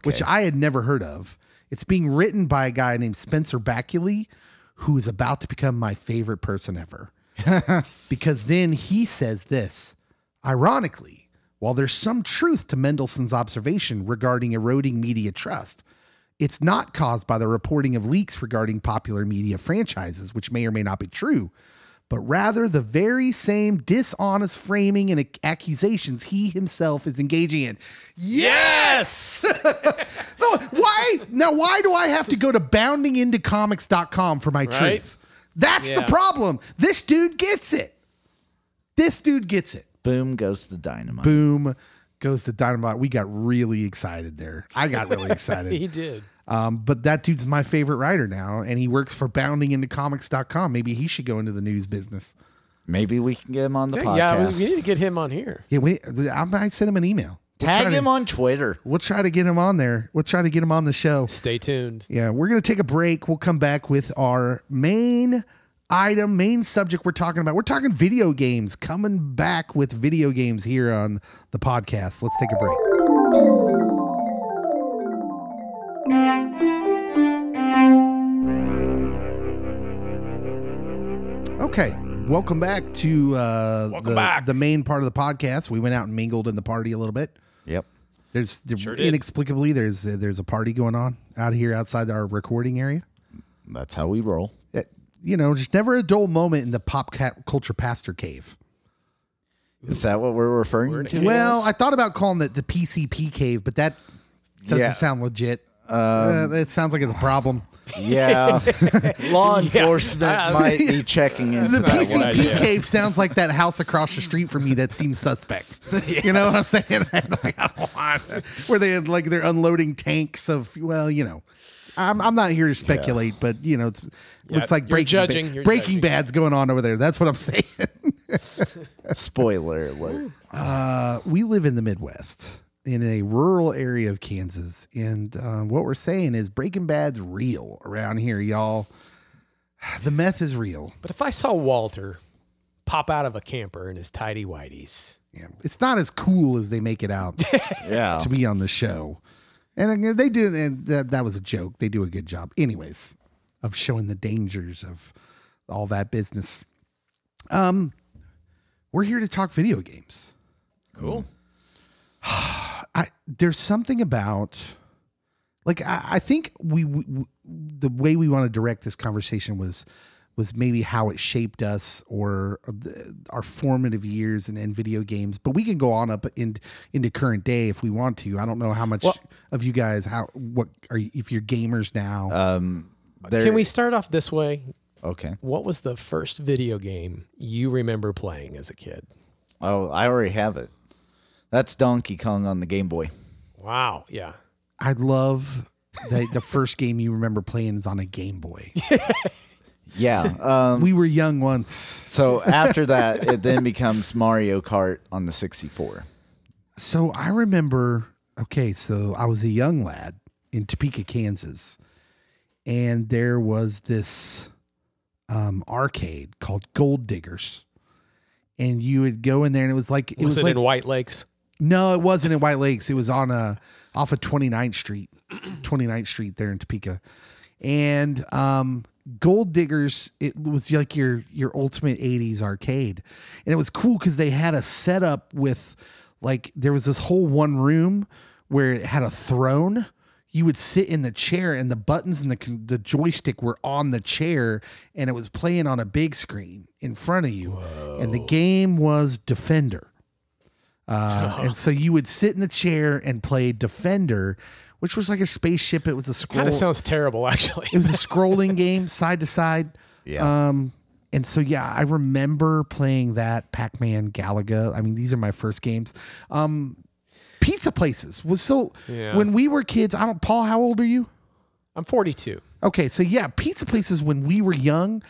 which I had never heard of. It's being written by a guy named Spencer Baculi, who is about to become my favorite person ever. Because then he says this, ironically, while there's some truth to Mendelssohn's observation regarding eroding media trust, it's not caused by the reporting of leaks regarding popular media franchises, which may or may not be true, but rather the very same dishonest framing and accusations he himself is engaging in. Yes! No, why? Now, why do I have to go to boundingintocomics.com for my truth? That's the problem. This dude gets it. Boom goes the dynamite. Boom goes the dynamite. We got really excited there. I got really excited. He did. But that dude's my favorite writer now, and he works for boundingintocomics.com. Maybe he should go into the news business. Maybe we can get him on the podcast. Yeah, we need to get him on here. Yeah, I might send him an email. Tag him on Twitter. We'll try to get him on there. We'll try to get him on the show. Stay tuned. Yeah, we're going to take a break. We'll come back with our main subject we're talking about. We're talking video games, coming back with video games here on the podcast. Let's take a break. Okay, welcome back to the main part of the podcast. We went out and mingled in the party a little bit. Yep. Inexplicably there's a party going on out here outside our recording area. That's how we roll. Just never a dull moment in the pop culture pastor cave. Is that what we're referring to? Well, I thought about calling it the PCP cave, but that doesn't sound legit. It sounds like it's a problem. Yeah. Law enforcement might be checking in. The PCP cave sounds like that house across the street from me that seems suspect. Yes. You know what I'm saying? Where they had, they're unloading tanks of, I'm not here to speculate, but it looks like Breaking Bad's going on over there. That's what I'm saying. Spoiler alert. We live in the Midwest, in a rural area of Kansas, and what we're saying is Breaking Bad's real around here, y'all. The meth is real. But if I saw Walter pop out of a camper in his tidy whities, it's not as cool as they make it out. Yeah, to be on the show. And they do, and that was a joke. They do a good job, anyways, of showing the dangers of all that business. We're here to talk video games. Cool. There's something about, I think the way we want to direct this conversation was maybe how it shaped us or our formative years in video games. But we can go on up into current day if we want to. I don't know how much of you guys, if you're gamers now. Can we start off this way? Okay. What was the first video game you remember playing as a kid? Oh, I already have it. That's Donkey Kong on the Game Boy. Wow. Yeah. I love that the first game you remember playing is on a Game Boy. Yeah. We were young once. So after that, it then becomes Mario Kart on the 64. So I remember, so I was a young lad in Topeka, Kansas, and there was this arcade called Gold Diggers. And you would go in there, and it was like... Was it in White Lakes? No, it wasn't in White Lakes. It was on off of 29th Street there in Topeka. And Gold Diggers, it was like your ultimate 80s arcade. And it was cool because they had a setup with, there was this whole one room where it had a throne. You would sit in the chair, and the buttons and the joystick were on the chair, and it was playing on a big screen in front of you. Whoa. And the game was Defender. And so you would sit in the chair and play Defender, which was like a spaceship. It was a scroll. Kind of sounds terrible, actually. It was a scrolling game, side to side. Yeah. And so, I remember playing that, Pac-Man, Galaga. I mean, these are my first games. Pizza places was when we were kids. Paul, how old are you? I'm 42. Okay, so pizza places when we were young,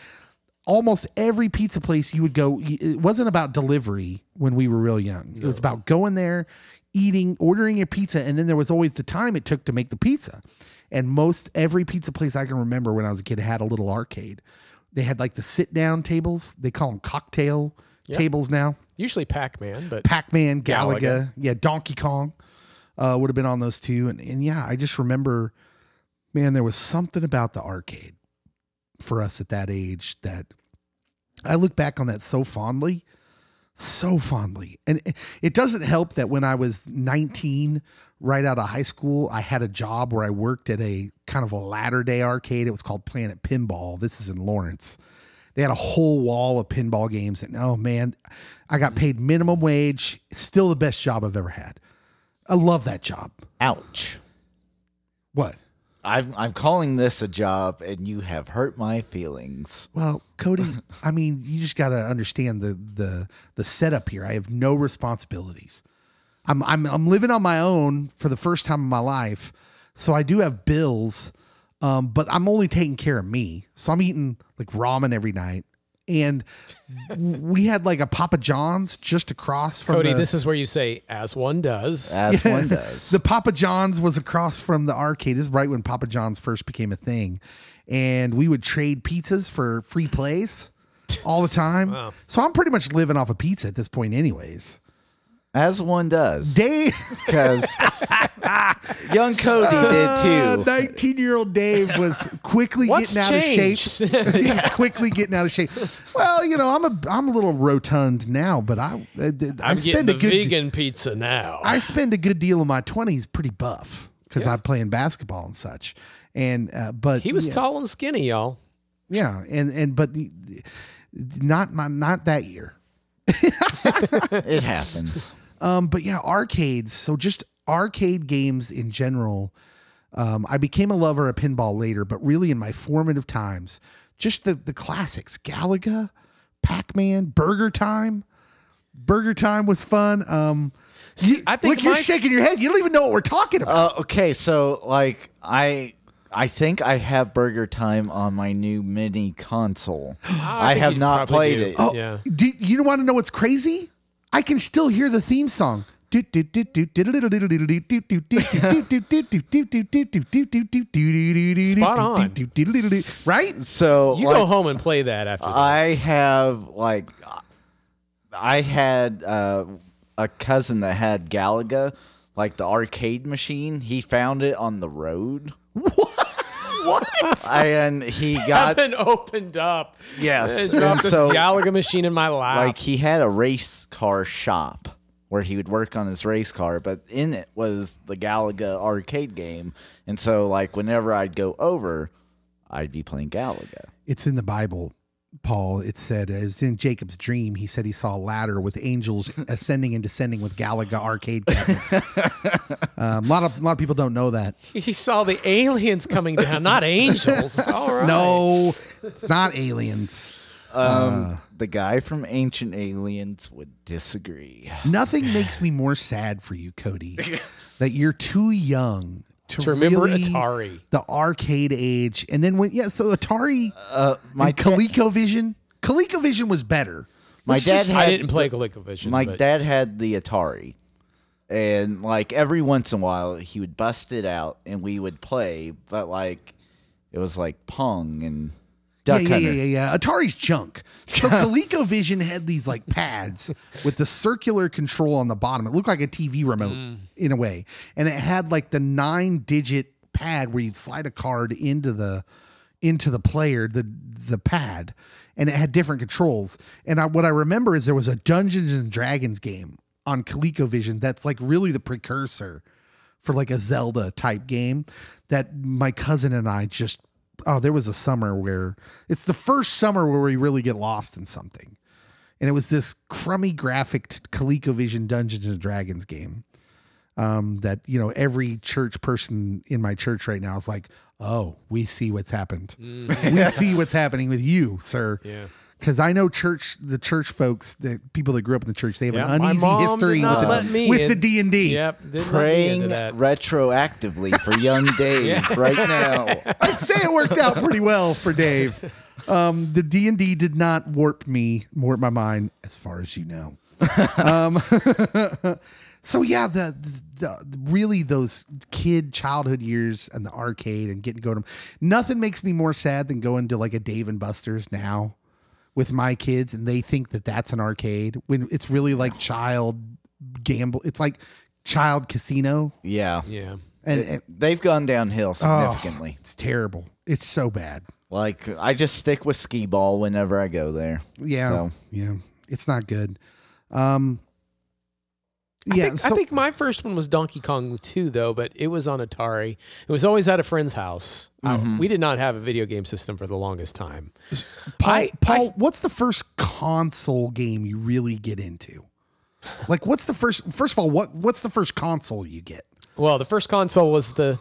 almost every pizza place you would go, it wasn't about delivery when we were real young. It was about going there, eating, ordering your pizza, and then there was always the time it took to make the pizza. And every pizza place I can remember when I was a kid had a little arcade. They had the sit-down tables. They call them cocktail tables now. Usually Pac-Man, but... Pac-Man, Galaga. Yeah, Donkey Kong would have been on those too. And I just remember, man, there was something about the arcade for us at that age that I look back on that so fondly. And it doesn't help that when I was 19, right out of high school, I had a job where I worked at a kind of a latter day arcade. It was called Planet Pinball. This is in Lawrence. They had a whole wall of pinball games. And oh man, I got paid minimum wage. It's still the best job I've ever had. I love that job. Ouch. What? I'm calling this a job, and you have hurt my feelings. Well, Cody, I mean, you just got to understand the setup here. I have no responsibilities. I'm living on my own for the first time in my life, so I do have bills, but I'm only taking care of me. So I'm eating like ramen every night. And we had like a Papa John's just across from Cody, this is where you say, as one does. As one does. The Papa John's was across from the arcade. This is right when Papa John's first became a thing. And we would trade pizzas for free plays all the time. Wow. So I'm pretty much living off a pizza at this point anyways. As one does. Dave, Because young Cody did too. 19-year-old Dave was quickly What's getting out of changed? shape. He was quickly getting out of shape. Well, you know, I'm a little rotund now, but I I'm spend getting a the good vegan pizza now. I spend a good deal of my 20s pretty buff because I'm playing basketball and such. And but He was tall and skinny, y'all. yeah, but not that year. It happens. But yeah, arcades. So just arcade games in general. I became a lover of pinball later, but really in my formative times, just the classics: Galaga, Pac-Man, Burger Time. Burger Time was fun. See, I think look, you're shaking your head. You don't even know what we're talking about. Okay, so like I think I have Burger Time on my new mini console. I think have you not probably played do. it. Oh, Yeah. do you want to know what's crazy? I can still hear the theme song. Spot on. Right? So You like, go home and play that after this. I had a cousin that had Galaga, like the arcade machine. He found it on the road. What? And he got Heaven opened up. yes. I And dropped this so Galaga machine in my lap. like he had a race car shop where he would work on his race car, but in it was the Galaga arcade game. And so like whenever I'd go over, I'd be playing Galaga. It's in the Bible, Paul. It said, as in Jacob's dream, he said he saw a ladder with angels ascending and descending with Galaga arcade cabinets. A lot of people don't know that. He saw the aliens coming down, not angels. All right. No, it's not aliens. The guy from Ancient Aliens would disagree. Nothing makes me more sad for you, Cody, that you're too young To remember really Atari. the arcade age. And then so Atari My and ColecoVision. ColecoVision was better. My Let's dad just- I had didn't play ColecoVision. my but dad had the Atari, and like every once in a while he would bust it out and we would play, but like it was like Pong and Duck Hunter. Yeah. Atari's junk. So ColecoVision had these like pads with the circular control on the bottom. It looked like a TV remote in a way. And it had like the 9-digit pad where you'd slide a card into the player, the pad, and it had different controls. And what I remember is there was a Dungeons and Dragons game on ColecoVision that's like really the precursor for like a Zelda type game that my cousin and I just there was a summer where it's the first summer where we really get lost in something. And it was this crummy graphic ColecoVision Dungeons and Dragons game that, you know, every church person in my church right now is like, oh, we see what's happened. We see what's happening with you, sir. Yeah. Because I know the church folks, the people that grew up in the church, they have Yeah, an my uneasy mom history did not with, let me with in. the D&D. Yep. Didn't let me into Praying that. retroactively for young Dave right now. I'd say it worked out pretty well for Dave. The D&D did not warp my mind, as far as you know. So yeah, the really those childhood years and the arcade and getting to go to them. Nothing makes me more sad than going to like a Dave and Buster's now with my kids, and they think that that's an arcade when it's really like child gamble. It's like child casino. Yeah. Yeah. And They've gone downhill significantly. it's terrible. It's so bad. Like I just stick with skee ball whenever I go there. Yeah. So. Yeah. It's not good. I think my first one was Donkey Kong 2, though, but it was on Atari. It was always at a friend's house. We did not have a video game system for the longest time. Paul, what's the first console game you really get into? Like, first of all, what's the first console you get? Well, the first console was the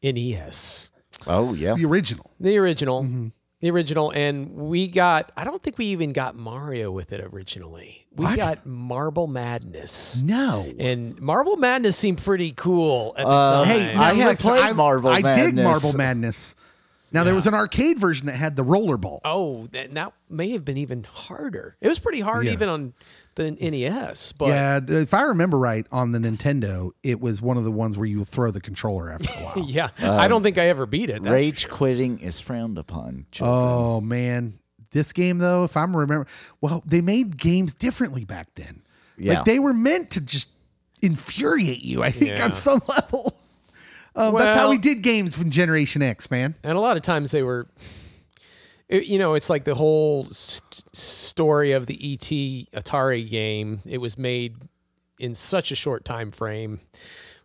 NES. Oh, yeah. The original. The original. The original. And we got, I don't think we even got Mario with it originally. We What? got Marble Madness. No. And Marble Madness seemed pretty cool at the time. Hey, I now have listen, played Marble I dig Madness. Marble Madness. Now, there was an arcade version that had the rollerball. Oh, that may have been even harder. It was pretty hard even on the NES. But Yeah, if I remember right, on the Nintendo, it was one of the ones where you throw the controller after a while. yeah, I don't think I ever beat it. That's Rage quitting is frowned upon. Children. Oh, man. This game, though, if I'm remember, well, they made games differently back then. Yeah. Like, they were meant to just infuriate you, I think, Yeah. on some level. That's how Well- we did games from Generation X, man. And a lot of times they were, it's like the whole story of the ET Atari game. It was made in such a short time frame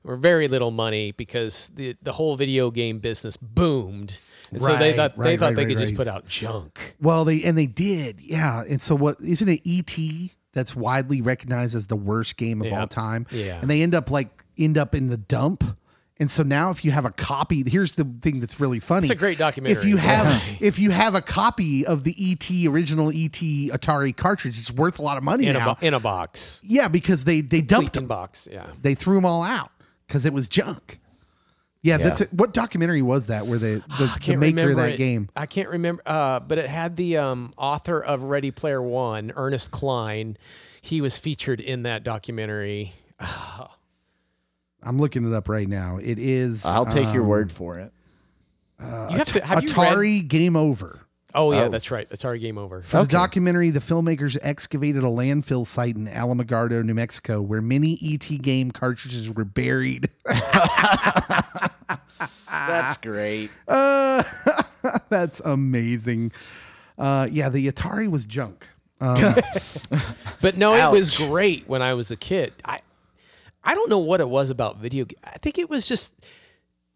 or very little money because the whole video game business boomed. And so they thought they could just put out junk. Well, they did, yeah. And so what isn't it ET that's widely recognized as the worst game of all time? Yeah. And they end up in the dump. And so now if you have a copy, here's the thing that's really funny. It's a great documentary. If you have a copy of the original ET Atari cartridge, it's worth a lot of money now. in a box. Yeah, because they dumped them. Box, yeah. They threw them all out because it was junk. Yeah, that's it. What documentary was that where the maker of that game? I can't remember, but it had the author of Ready Player One, Ernest Cline. He was featured in that documentary. I'm looking it up right now. It is. I'll take your word for it. You have to have Atari you read? Game Over. Oh yeah, that's right. Atari Game Over. For the documentary, the filmmakers excavated a landfill site in Alamogordo, New Mexico, where many ET game cartridges were buried. That's great. That's amazing. Yeah, the Atari was junk. But no, Ouch. it was great when I was a kid. I don't know what it was about video. I think it was just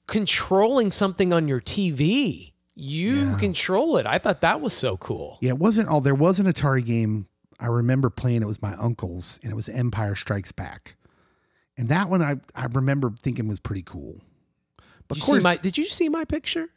controlling something on your TV. You control it. I thought that was so cool. Yeah, it wasn't all. There was an Atari game I remember playing. It was my uncle's, and it was Empire Strikes Back. And that one I remember thinking was pretty cool. But Did you see my picture?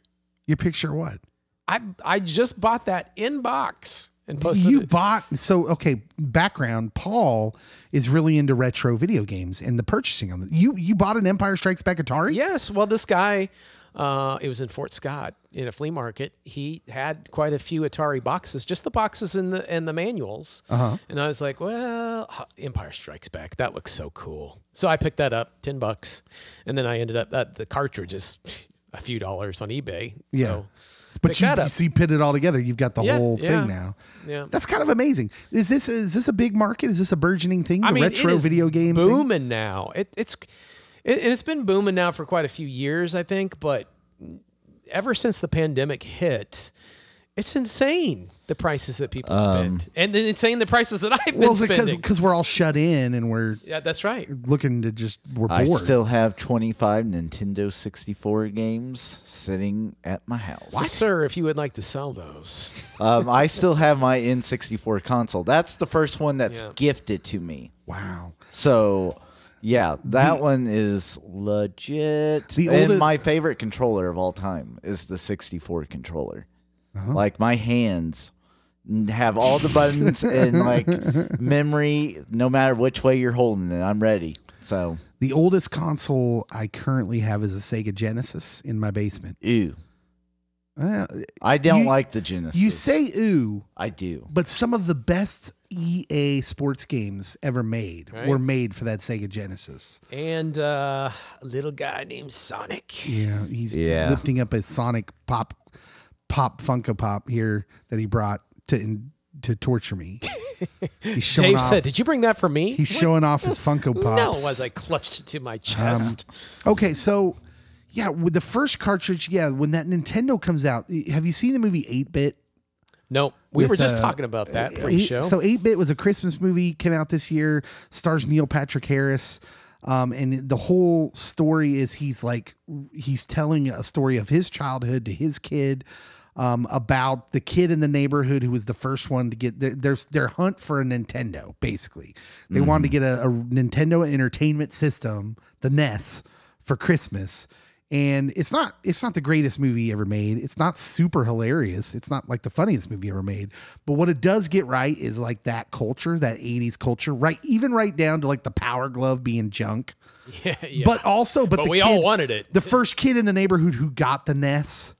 your picture what? I just bought that in box and posted You it. bought, so okay, background, Paul is really into retro video games and the purchasing of them. You bought an Empire Strikes Back Atari? Yes. Well, this guy, it was in Fort Scott in a flea market. He had quite a few Atari boxes, just the boxes and the manuals. And I was like, well, Empire Strikes Back, that looks so cool. So I picked that up, $10. And then I ended up, the cartridge is a few dollars on eBay. Yeah. So But you see, put it all together. You've got the whole thing now. Yeah. That's kind of amazing. Is this a big market? Is this a burgeoning thing? The retro it is video game thing? booming now. It's been booming now for quite a few years, I think. But ever since the pandemic hit, it's insane the prices that people spend, and then insane the prices that I've been spending. because we're all shut in and we're that's right. looking to we're I bored. still have 25 Nintendo 64 games sitting at my house. Sir, if you would like to sell those. I still have my N64 console. That's the first one that's Yeah. gifted to me. Wow. So, yeah, that one is legit. And my favorite controller of all time is the 64 controller. Like, my hands have all the buttons and, like, memory, no matter which way you're holding it. I'm ready. So, The oldest console I currently have is a Sega Genesis in my basement. ew. I don't like the Genesis. You say ew, I do. but some of the best EA sports games ever made were made for that Sega Genesis. And a little guy named Sonic. Yeah, he's lifting up a Sonic Pop Funko Pop here that he brought to torture me. He's showing Dave off. said, "Did you bring that for me?" He's showing off his Funko Pops. No, as I clutched it to my chest. Okay, so yeah, with the first cartridge, when that Nintendo comes out, have you seen the movie 8-Bit? No, we were with, just talking about that pre-show. So 8-Bit was a Christmas movie, came out this year, stars Neil Patrick Harris. And the whole story is he's telling a story of his childhood to his kid, about the kid in the neighborhood who was the first one to get their hunt for a Nintendo. Basically, they wanted to get a Nintendo Entertainment System, the NES, for Christmas. And it's not the greatest movie ever made. It's not super hilarious. It's not like the funniest movie ever made. But what it does get right is like that culture, that 80s culture, right? Even right down to like the Power Glove being junk. Yeah. But also, but we all wanted it. The first kid in the neighborhood who got the NES.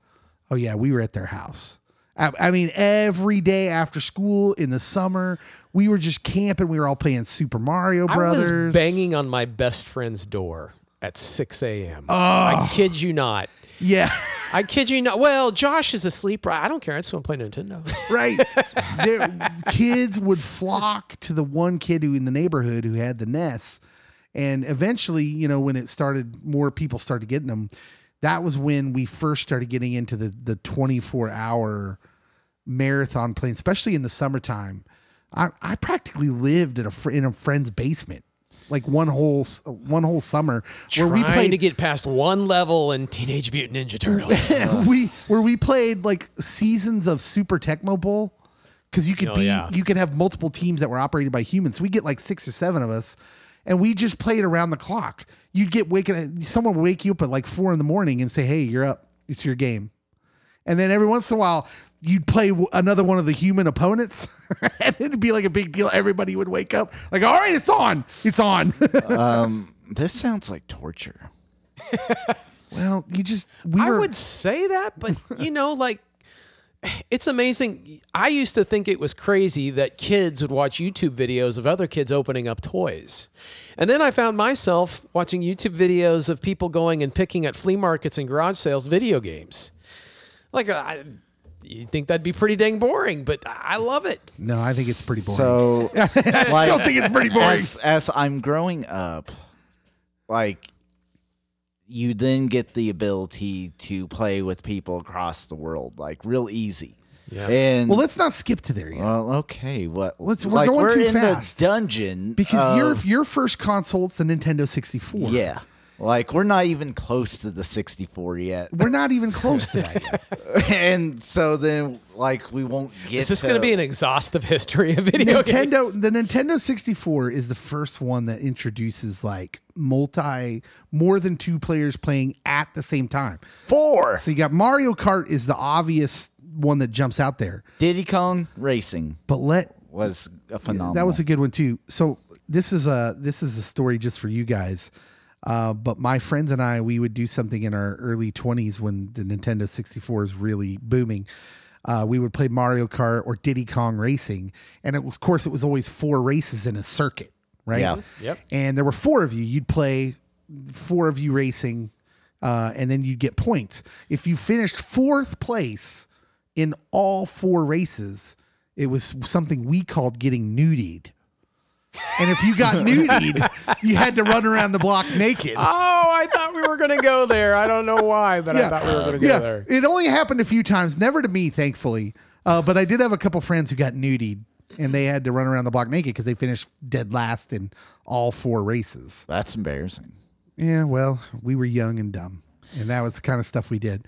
Oh yeah, we were at their house. I mean, every day after school in the summer, we were just camping. We were all playing Super Mario Brothers. I was banging on my best friend's door at 6 a.m. I kid you not. Yeah. I kid you not. Well, Josh is asleep. I don't care. I just want to play Nintendo. Right. Kids would flock to the one kid who in the neighborhood who had the NES. And eventually, you know, when it started, more people started getting them. That was when we first started getting into the 24-hour marathon playing, especially in the summertime. I practically lived in a friend's basement, like one whole summer, where we played to get past one level in Teenage Mutant Ninja Turtles. where we played like seasons of Super Tecmo Bowl, because you could have multiple teams that were operated by humans. So we get like 6 or 7 of us. And we just played around the clock. You'd get someone would wake you up at like 4 a.m. and say, "Hey, you're up. It's your game." And then every once in a while, you'd play another one of the human opponents, and it'd be like a big deal. Everybody would wake up like, "All right, it's on. It's on." This sounds like torture. Well, I would say that, but you know, like, it's amazing. I used to think it was crazy that kids would watch YouTube videos of other kids opening up toys. And then I found myself watching YouTube videos of people going and picking at flea markets and garage sales video games. Like, you'd think that'd be pretty dang boring, but I love it. No, I think it's pretty boring. So, I still think it's pretty boring. As I'm growing up, like, you then get the ability to play with people across the world, like real easy. Yeah. And Well, let's not skip to there yet. well, okay. What? We're going too in fast. the dungeon Because your first console's the Nintendo 64. Yeah. Like, we're not even close to the 64 yet. We're not even close to that yet. And so then, like, we won't get Is this going to be an exhaustive history of video games? The Nintendo 64 is the first one that introduces like more than 2 players playing at the same time. 4. So you got Mario Kart is the obvious one that jumps out there. Diddy Kong Racing But was a phenomenal. that was a good one too. So this is a story just for you guys. But my friends and I, we would do something in our early 20s when the Nintendo 64 is really booming. We would play Mario Kart or Diddy Kong Racing. And it was always 4 races in a circuit, right? Yeah. Yep. And there were 4 of you. You'd play 4 of you racing, and then you'd get points. If you finished 4th place in all 4 races, it was something we called getting nudied. And if you got nudied, you had to run around the block naked. Oh, I thought we were going to go there. I don't know why, but I thought we were going to go there. It only happened a few times, never to me, thankfully. But I did have a couple friends who got nudied, and they had to run around the block naked because they finished dead last in all 4 races. That's embarrassing. Yeah, well, we were young and dumb, and that was the kind of stuff we did.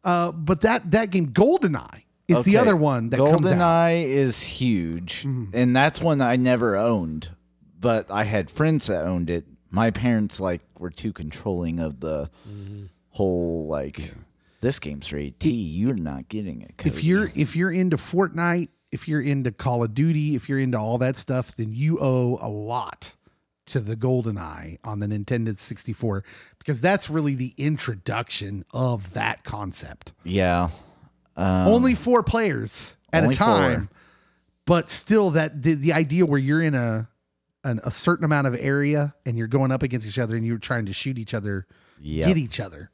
But that game, GoldenEye, is the other one that comes out. GoldenEye is huge, and that's one I never owned, but I had friends that owned it. My parents were too controlling of the whole this game's rated T. You're not getting it. Cody. If you're into Fortnite, if you're into Call of Duty, if you're into all that stuff, then you owe a lot to the GoldenEye on the Nintendo 64, because that's really the introduction of that concept. Yeah. Only 4 players at a time, 4. but still the idea where you're in a certain amount of area and you're going up against each other and you're trying to shoot each other, get each other.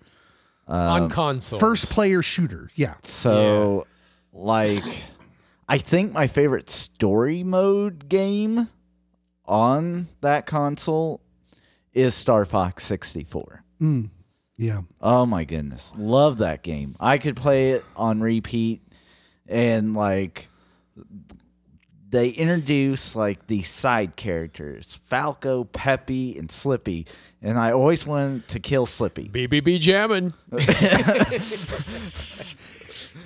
On console. First player shooter. Yeah. So, I think my favorite story mode game on that console is Star Fox 64. Yeah. Oh my goodness. Love that game. I could play it on repeat, and they introduce these side characters, Falco, Peppy, and Slippy, and I always wanted to kill Slippy. BBB jamming.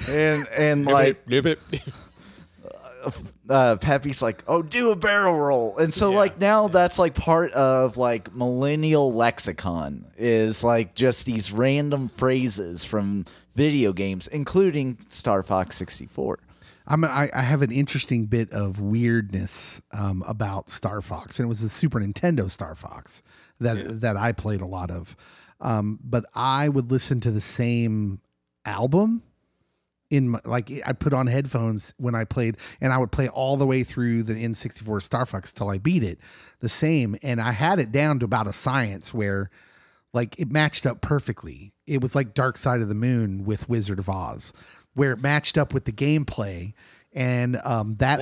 and Peppy's like, oh, do a barrel roll. And so like now that's like part of like millennial lexicon is like just these random phrases from video games, including Star Fox 64. I have an interesting bit of weirdness about Star Fox, and it was the Super Nintendo Star Fox that I played a lot of. But I would listen to the same album I'd put on headphones when I played, and I would play all the way through the N64 Star Fox till I beat it the same. And I had it down to about a science where like it matched up perfectly. It was like Dark Side of the Moon with Wizard of Oz, where it matched up with the gameplay. And that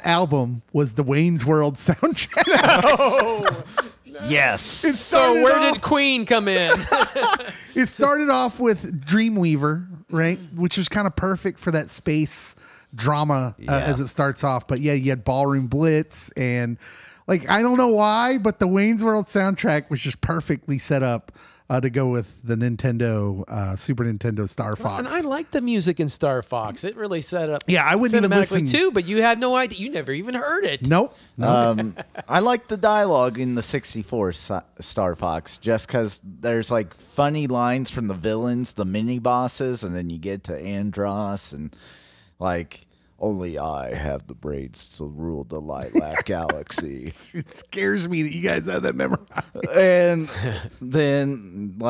album was the Wayne's World soundtrack. Yes. So where did Queen come in? It started off with Dreamweaver, right? Which was kind of perfect for that space drama as it starts off. But yeah, you had Ballroom Blitz and like, I don't know why, but the Wayne's World soundtrack was just perfectly set up to go with the Super Nintendo Star Fox. And I like the music in Star Fox. It really set up I wouldn't even listen too, but you had no idea. You never even heard it. Nope. I like the dialogue in the 64 Star Fox just because there's like funny lines from the villains, the mini bosses, and then you get to Andros and like, only I have the brains to rule the Lilac Galaxy. It scares me that you guys have that memorized. And then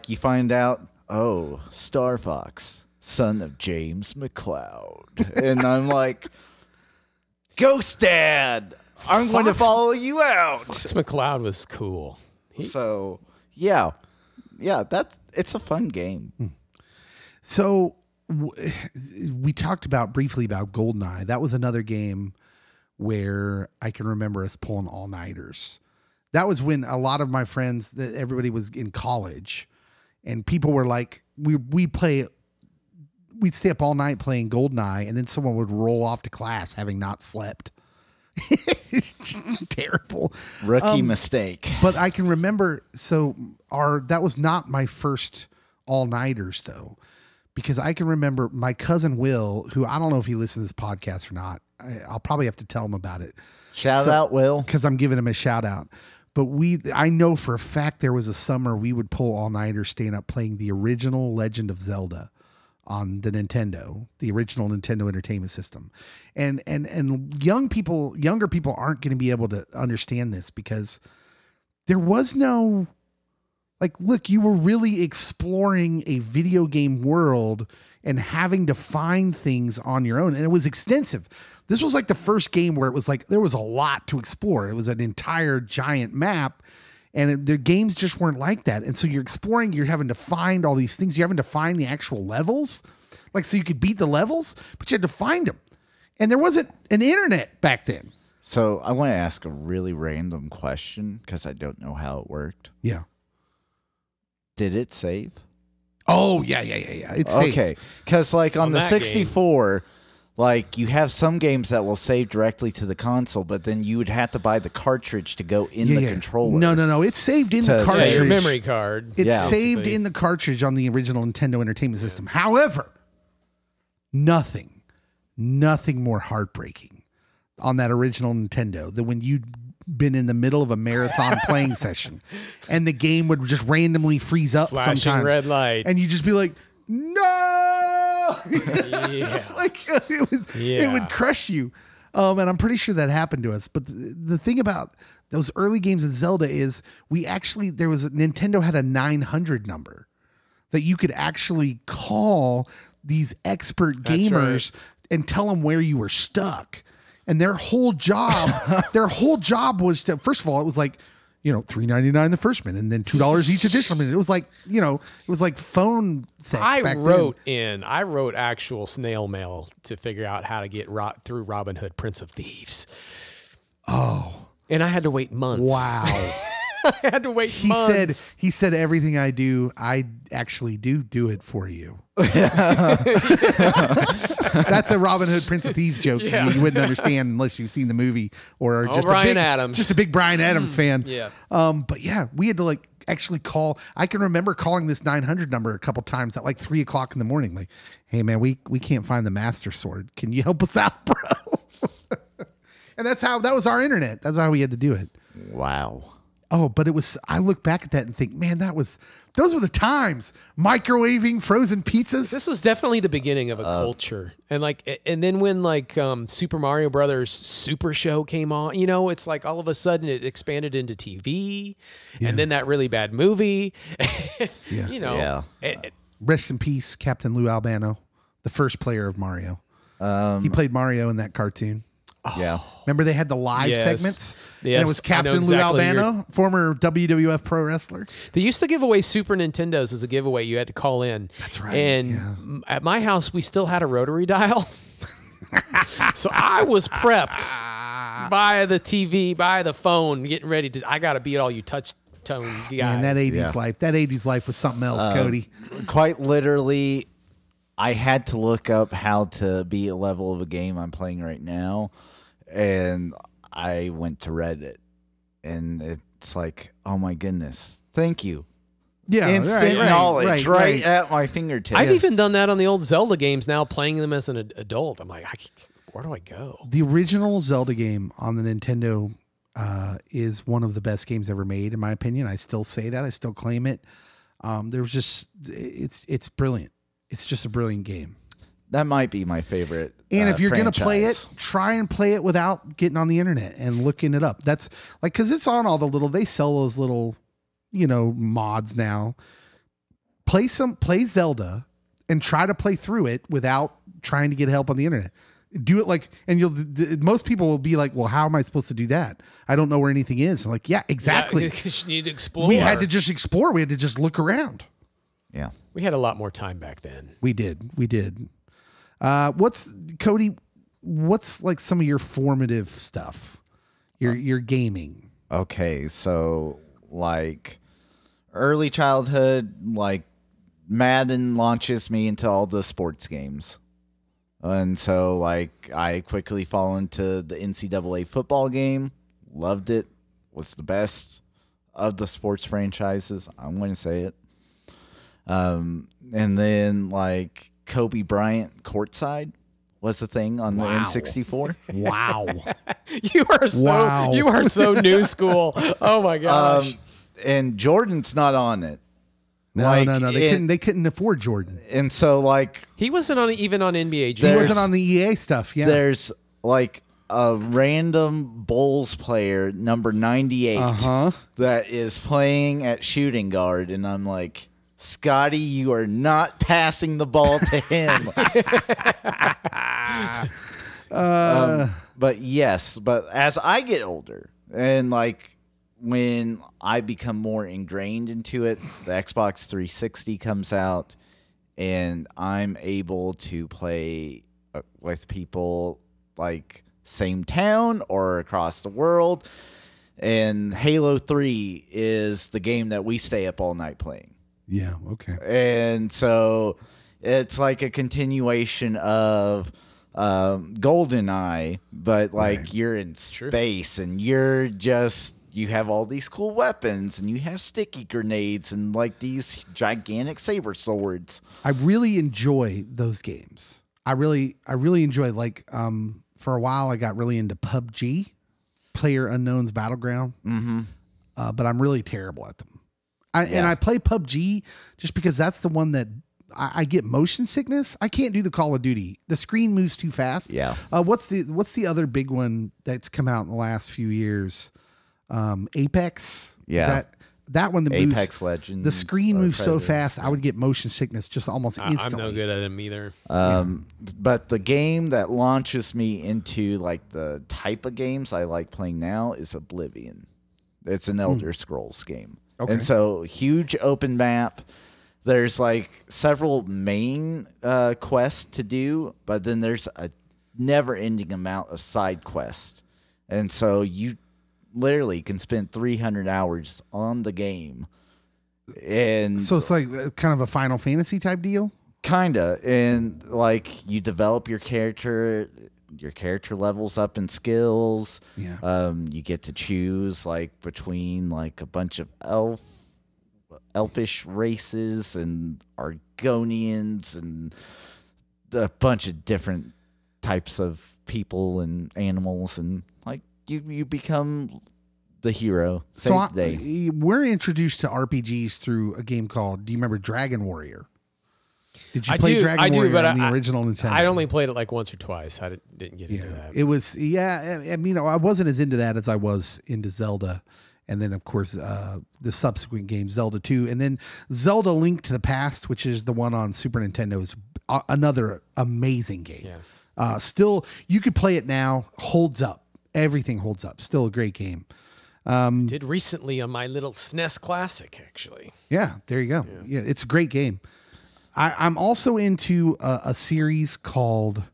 you find out, oh, Star Fox, son of James McCloud. And I'm like, Ghost Dad, I'm going to follow you out. Fox McCloud was cool. So, yeah, it's a fun game. So we talked briefly about GoldenEye. That was another game where I can remember us pulling all-nighters. That was when a lot of my friends, everybody was in college, and people were like, we'd stay up all night playing GoldenEye, and then someone would roll off to class having not slept. Terrible. Rookie mistake. But I can remember, that was not my first all-nighters, though. Because I can remember my cousin Will, who I don't know if he listens to this podcast or not. I'll probably have to tell him about it. Shout out, Will. Because I'm giving him a shout out. But I know for a fact there was a summer we would pull all-nighters staying up playing the original Legend of Zelda on the Nintendo, the original Nintendo Entertainment System. And younger people aren't going to be able to understand this because there was no... Like, look, you were really exploring a video game world and having to find things on your own. And it was extensive. This was like the first game where it was like, there was a lot to explore. It was an entire giant map and the games just weren't like that. And so you're exploring, you're having to find all these things. You're having to find the actual levels, like, so you could beat the levels, but you had to find them. And there wasn't an internet back then. So I want to ask a really random question because I don't know how it worked. Yeah. Did it save? Oh, yeah. It's saved. Okay. Because, like, on the that 64, like, you have some games that will save directly to the console, but then you would have to buy the cartridge to go in the controller. No. It's saved in the cartridge. Your memory card. It's saved in the cartridge on the original Nintendo Entertainment System. However, nothing more heartbreaking on that original Nintendo than when you'd been in the middle of a marathon playing session and the game would just randomly freeze up Flashing sometimes. red light. And you just be like, no! Like it would crush you. And I'm pretty sure that happened to us. But the thing about those early games in Zelda is Nintendo had a 900 number that you could actually call these expert gamers and tell them where you were stuck. And their whole job was to, first of all, it was like, $3.99 the first minute and then $2 each additional minute. It was like, it was like phone sex. I wrote actual snail mail to figure out how to get through Robin Hood, Prince of Thieves. Oh. And I had to wait months. Wow. I had to wait months. He said everything I do, I actually do it for you. That's a Robin Hood Prince of Thieves joke. Yeah. You wouldn't understand unless you've seen the movie or are just Bryan Adams. just a big Bryan Adams fan. Yeah. But yeah, we had to like actually call. I can remember calling this 900 number a couple times at like 3:00 in the morning. Like, hey man, we can't find the Master Sword. Can you help us out, bro? And that was our internet. That's how we had to do it. Wow. Oh, but I look back at that and think, man, those were the times. Microwaving frozen pizzas. This was definitely the beginning of a culture. And then when like Super Mario Brothers Super Show came on, it's like all of a sudden it expanded into TV and then that really bad movie. Yeah. Rest in peace, Captain Lou Albano, the first player of Mario. He played Mario in that cartoon. Yeah. Remember they had the live Yes. segments? Yes, And it was Captain Lou Albano, former WWF pro wrestler. They used to give away Super Nintendos as a giveaway. You had to call in. That's right, And at my house, we still had a rotary dial. So I was prepped by the TV, by the phone, getting ready to. I got to beat all you touch tone guys. Man, that 80s life was something else, Cody. Quite literally, I had to look up how to beat a level of a game I'm playing right now, and I went to Reddit, and it's like, oh my goodness, thank you. Yeah, Instant knowledge right at my fingertips. I've even done that on the old Zelda games now, playing them as an adult. I'm like, where do I go? The original Zelda game on the Nintendo is one of the best games ever made, in my opinion. I still say that. I still claim it. It's brilliant. It's just a brilliant game. That might be my favorite. And if you're going to play franchise. it, try and play it without getting on the internet and looking it up. That's like, because it's on all they sell those little, mods now. Play Zelda and try to play through it without trying to get help on the internet. Do it like, and most people will be like, well, how am I supposed to do that? I don't know where anything is. I'm like, yeah, exactly. Because you need to explore. We had to just explore. We had to just look around. Yeah. We had a lot more time back then. We did. What's like some of your formative stuff? Your gaming. Okay, so like early childhood, like Madden launches me into all the sports games. And so like I quickly fall into the NCAA football game. Loved it. Was the best of the sports franchises. I'm going to say it. And then like Kobe Bryant courtside was the thing on the N64. Wow. You are so new school. Oh my gosh. And Jordan's not on it. No. They couldn't afford Jordan. And so like He wasn't even on NBA Jam. He wasn't on the EA stuff. Yeah. there's like a random Bulls player, number 98, that is playing at shooting guard, and I'm like, Scotty, you are not passing the ball to him. But as I get older and like when I become more ingrained into it, the Xbox 360 comes out and I'm able to play with people like same town or across the world. And Halo 3 is the game that we stay up all night playing. Yeah. Okay. And so it's like a continuation of GoldenEye, but like you're in space and you have all these cool weapons and you have sticky grenades and like these gigantic saber swords. I really enjoy those games. I really enjoy like for a while I got really into PUBG, Player Unknown's Battleground. But I'm really terrible at them. And I play PUBG just because that's the one that I get motion sickness. I can't do the Call of Duty. The screen moves too fast. Yeah. What's the other big one that's come out in the last few years? Apex. Yeah. That one that Apex moves, Legends. The screen moves so fast, I would get motion sickness just almost instantly. I'm no good at them either. But the game that launches me into like the type of games I like playing now is Oblivion. It's an Elder Scrolls game. Okay. And so huge open map. There's like several main quests to do, but then there's a never-ending amount of side quests. And so you literally can spend 300 hours on the game. And So it's like kind of a Final Fantasy type deal? Kinda. And like you develop your character levels up in skills. Yeah. You get to choose like between like a bunch of elfish races and Argonians and a bunch of different types of people and animals, and like you become the hero. So we're introduced to RPGs through a game called, do you remember Dragon Warrior? Did you play Dragon Warrior but on the original Nintendo? I only played it like once or twice. I didn't get into that. It was, I mean, I wasn't as into that as I was into Zelda. And then, of course, the subsequent game, Zelda 2. And then Zelda Link to the Past, which is the one on Super Nintendo, is another amazing game. Yeah. Still, you could play it now. Holds up. Everything holds up. Still a great game. Did recently on my little SNES Classic, actually. Yeah, there you go. Yeah, it's a great game. I'm also into a series called,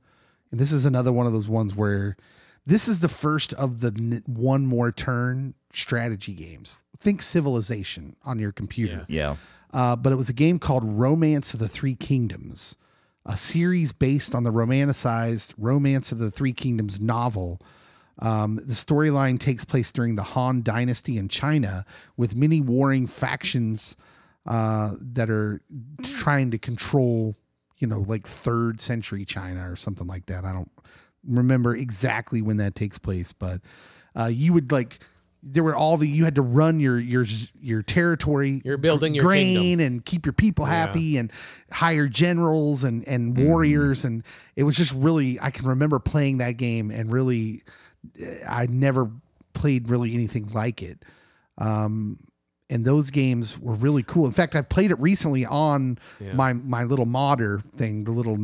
and this is another one of those ones where this is the first of the one more turn strategy games. Think Civilization on your computer. Yeah. But it was a game called Romance of the Three Kingdoms, a series based on the romanticized Romance of the Three Kingdoms novel. The storyline takes place during the Han Dynasty in China, with many warring factions that are trying to control, like 3rd century China or something like that. I don't remember exactly when that takes place, but you would there were you had to run your territory. You're building your grain kingdom and keep your people happy and hire generals and warriors. And it was just really, I can remember playing that game and really, I never played really anything like it. And those games were really cool. In fact, I played it recently on my little modder thing, the little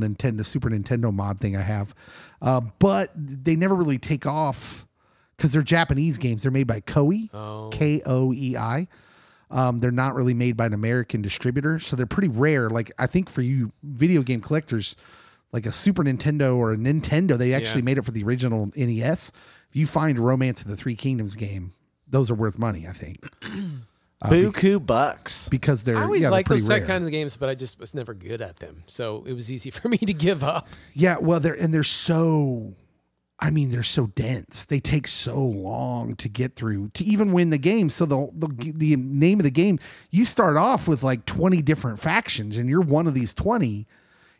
Super Nintendo mod thing I have. But they never really take off because they're Japanese games. They're made by Koei, Koei. They're not really made by an American distributor, so they're pretty rare. Like, I think for you video game collectors, like a Super Nintendo or a Nintendo, they actually made it for the original NES. If you find a Romance of the Three Kingdoms game, those are worth money, I think. Buku bucks. Because they're I always liked those rare. kind of games, but I just was never good at them. So it was easy for me to give up. Yeah, well, they're so dense. They take so long to get through to even win the game. So the name of the game, you start off with like 20 different factions, and you're one of these 20.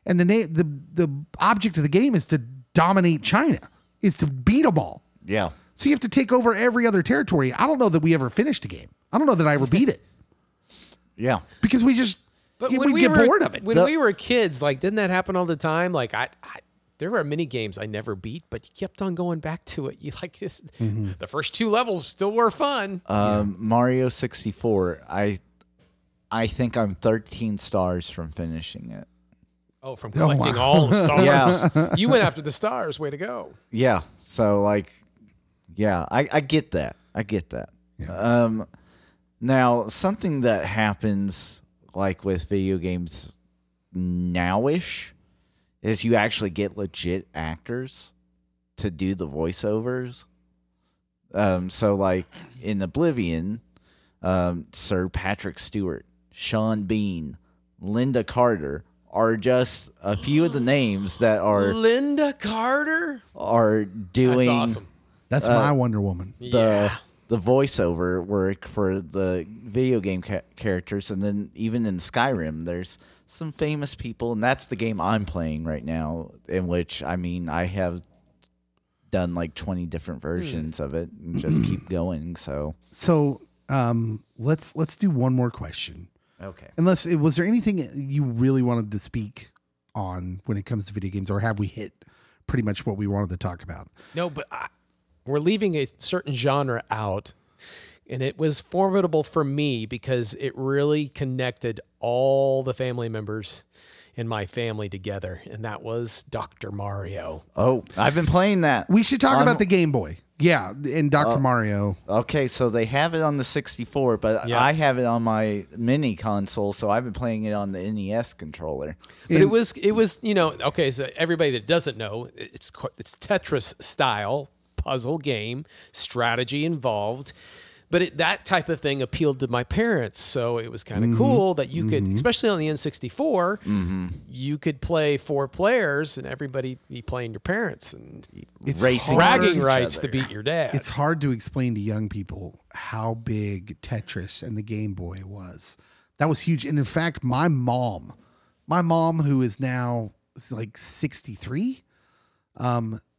And the object of the game is to dominate China, is to beat them all. Yeah. So you have to take over every other territory. I don't know that we ever finished a game. I don't know that I ever beat it. Yeah. Because we just we get bored of it. When we were kids, like, didn't that happen all the time? Like, there were many games I never beat, but you kept on going back to it. You like this. Mm-hmm. The first 2 levels still were fun. Mario 64. I think I'm 13 stars from finishing it. Oh, from collecting all the stars. Yeah. You went after the stars. Way to go. Yeah. So like, yeah, I get that. I get that. Yeah. Now something that happens like with video games nowish is you actually get legit actors to do the voiceovers. So like in Oblivion, Sir Patrick Stewart, Sean Bean, Linda Carter are just a few of the names that are Linda Carter are doing. That's awesome. That's my Wonder Woman. The voiceover work for the video game characters, and then even in Skyrim, there's some famous people, and that's the game I'm playing right now. In which, I mean, I have done like 20 different versions of it, and just keep going. So let's do one more question. Okay. Unless, was there anything you really wanted to speak on when it comes to video games, or have we hit pretty much what we wanted to talk about? No, but we're leaving a certain genre out, and it was formidable for me because it really connected all the family members in my family together, and that was Dr. Mario. Oh, I've been playing that. We should talk about the Game Boy. Yeah, and Dr. Mario. Okay, so they have it on the 64, but I have it on my mini console, so I've been playing it on the NES controller. But it was okay, so everybody that doesn't know, it's Tetris style puzzle game, strategy involved. But that type of thing appealed to my parents. So it was kind of cool that you could, especially on the N64, you could play 4 players and everybody be playing your parents. And It's Racing hard- bragging each rights other. to beat your dad. It's hard to explain to young people how big Tetris and the Game Boy was. That was huge. And in fact, my mom, who is now like 63,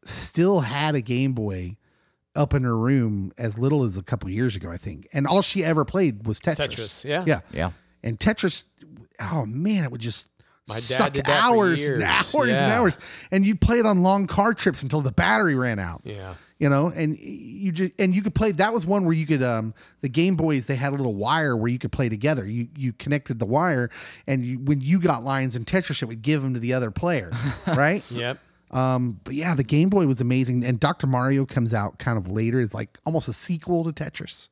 still had a Game Boy up in her room as little as a couple years ago, I think. And all she ever played was Tetris. yeah. Yeah. And Tetris, oh man, it would just My dad suck did that for hours and years. hours and Yeah. hours. And you'd play it on long car trips until the battery ran out. Yeah. You know, and you could play. That was one where you could the Game Boys, they had a little wire where you could play together. You connected the wire, and when you got lines in Tetris, it would give them to the other player, right? Yep. But yeah, the Game Boy was amazing. And Dr. Mario comes out kind of later. It's like almost a sequel to Tetris.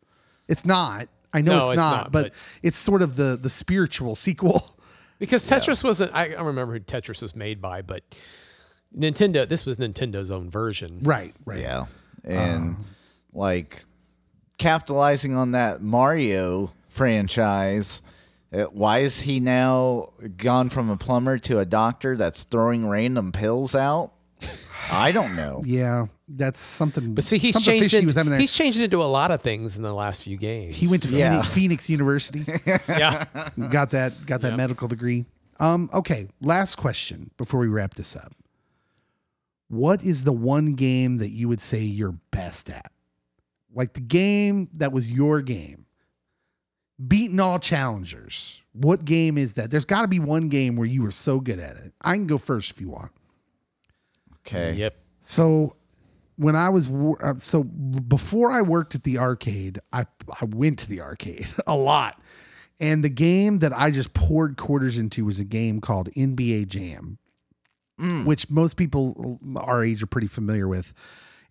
It's not. I know No, it's not, but it's sort of the spiritual sequel. Because Tetris wasn't, I don't remember who Tetris was made by, but this was Nintendo's own version. Right. Yeah. And like capitalizing on that Mario franchise, why is he now gone from a plumber to a doctor that's throwing random pills out? I don't know. Yeah, that's something. But see, he's something changed, fishy was happening there. he's changed into a lot of things in the last few games. He went to Yeah. Phoenix University. yeah. got that medical degree. Okay, last question before we wrap this up. What is the one game that you would say you're best at? Like the game that was your game. Beating all challengers. What game is that? There's got to be one game where you were so good at it. I can go first if you want. Okay. Yep. So when I was before I worked at the arcade, I went to the arcade a lot. And the game that I just poured quarters into was a game called NBA Jam, which most people our age are pretty familiar with.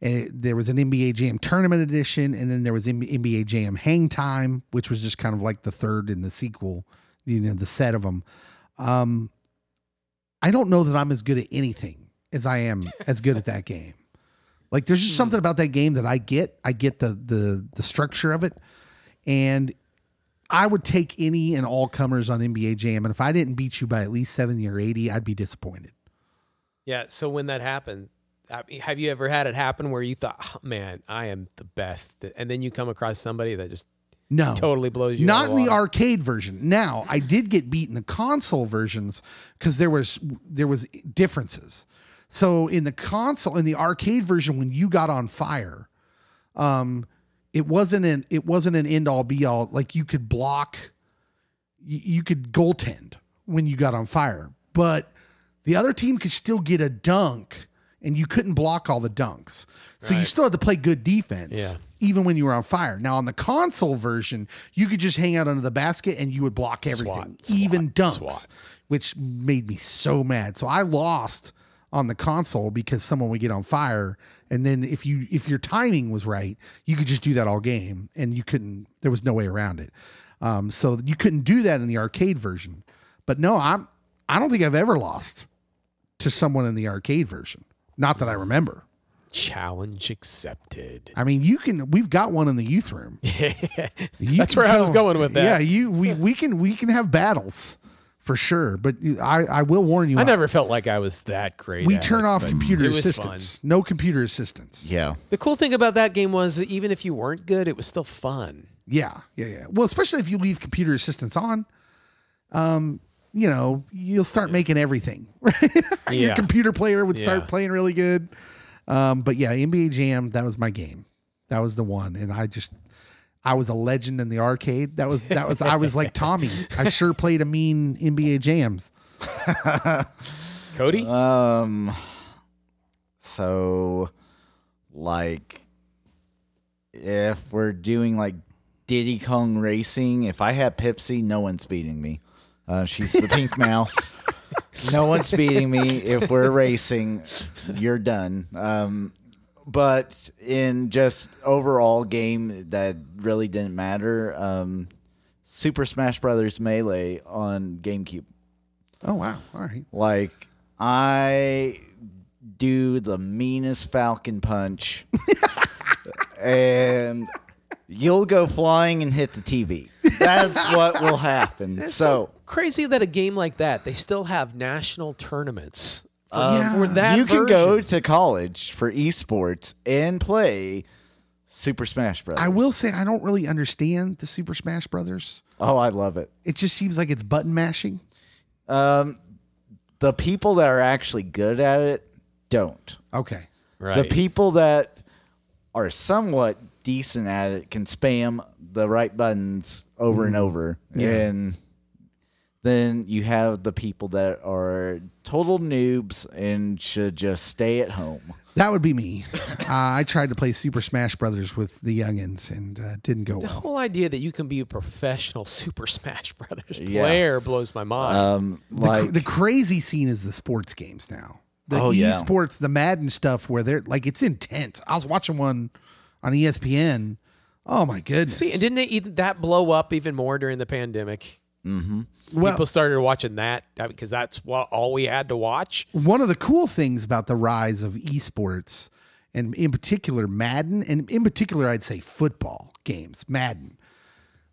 And there was an NBA Jam tournament edition, and then there was NBA Jam Hang Time, which was just kind of like the third in the sequel, the set of them. I don't know that I'm as good at anything as I am as good at that game. Like there's just something about that game that I get the structure of it. And I would take any and all comers on NBA Jam. And if I didn't beat you by at least 70 or 80, I'd be disappointed. Yeah. So when that happened, have you ever had it happen where you thought, oh, man, I am the best? And then you come across somebody that just totally blows you Not out in of the water? arcade version. Now, I did get beat in the console versions because there was differences. So in the arcade version, when you got on fire, it wasn't an end all be all. Like you could block, you could goaltend when you got on fire, but the other team could still get a dunk and you couldn't block all the dunks. So you still had to play good defense, even when you were on fire. Now on the console version, you could just hang out under the basket and you would block everything, even dunks, which made me so mad. So I lost on the console because someone would get on fire. And then if your timing was right, you could just do that all game and there was no way around it. So you couldn't do that in the arcade version. But no, I don't think I've ever lost to someone in the arcade version. Not that I remember. Challenge accepted. I mean, we've got one in the youth room. That's where I was going with that. Yeah, we can have battles for sure. But I will warn you. I never felt like I was that great. We at turn it, off but computer it was assistance. fun. No computer assistance. Yeah. The cool thing about that game was that even if you weren't good, it was still fun. Yeah. Well, especially if you leave computer assistance on, you'll start making everything. Your computer player would start playing really good. But yeah, NBA Jam, that was my game. That was the one. And I was a legend in the arcade. I was like Tommy. I sure played a mean NBA Jams. Cody? So like if we're doing like Diddy Kong Racing, if I have Pepsi, no one's beating me. She's the pink mouse. No one's beating me. If we're racing, you're done. But in just overall game that really didn't matter, Super Smash Brothers Melee on GameCube. Oh, wow. All right. Like, I do the meanest Falcon punch, and you'll go flying and hit the TV. That's what will happen. It's so crazy that a game like that, they still have national tournaments for that you can go version. to college for esports and play Super Smash Brothers. I will say I don't really understand the Super Smash Brothers. Oh, I love it. It just seems like it's button mashing. The people that are actually good at it don't. Okay. Right. The people that are somewhat decent at it can spam the right buttons over and over. Yeah. And then you have the people that are total noobs and should just stay at home. That would be me. I tried to play Super Smash Brothers with the youngins and didn't go The well. whole idea that you can be a professional Super Smash Brothers Yeah. player blows my mind. The crazy scene is the sports games now. The esports, the Madden stuff where they're like, it's intense. I was watching one on ESPN. Oh my goodness. See, and didn't that blow up even more during the pandemic? Mm-hmm. Well, People started watching that because that's all we had to watch. one of the cool things about the rise of esports, and in particular Madden, and in particular I'd say football games, Madden.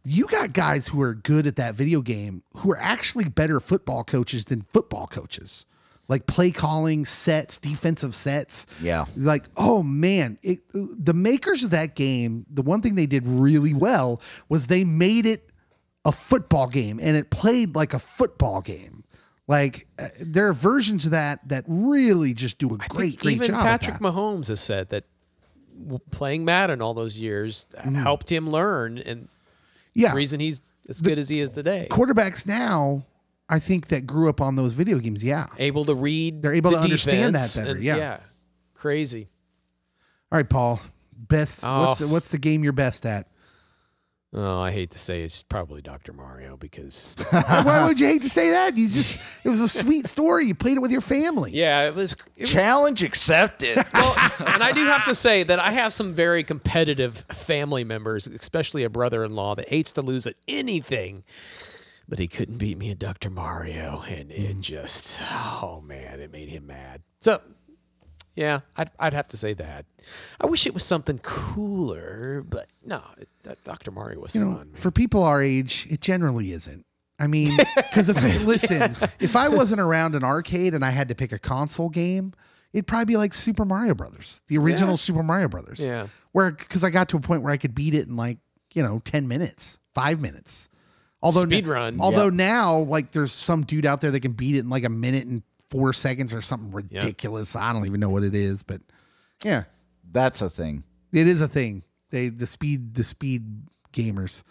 You got guys who are good at that video game who are actually better football coaches than football coaches. Like play calling, sets, defensive sets. Yeah. Like, oh man, the makers of that game, the one thing they did really well was they made it a football game, and it played like a football game. Like there are versions of that really just do a great even job. Patrick at that. Mahomes has said that playing Madden all those years helped him learn, and the reason he's as good as he is today. Quarterbacks now, I think that grew up on those video games. Yeah, Able to read, they're able the to understand that defense, better. and Yeah. Crazy. All right, Paul. Best. Oh. What's the game you're best at? Oh, I hate to say it's probably Dr. Mario because Why would you hate to say that? It was a sweet story. You played it with your family. yeah, it was Challenge accepted. well, and I do have to say that I have some very competitive family members, especially a brother-in-law that hates to lose at anything. But he couldn't beat me at Dr. Mario, and it just, oh man, it made him mad. So, yeah, I'd have to say that. I wish it was something cooler, but no, Dr. Mario was fun. Man. For people our age, it generally isn't. I mean, because if I wasn't around an arcade and I had to pick a console game, it'd probably be like Super Mario Brothers, the original Super Mario Brothers. Yeah. Because I got to a point where I could beat it in 10 minutes, 5 minutes. Although Speed run. Although now, like, there's some dude out there that can beat it in like a minute and 4 seconds or something ridiculous. I don't even know what it is, but yeah, That's a thing. it is a thing. The speed gamers.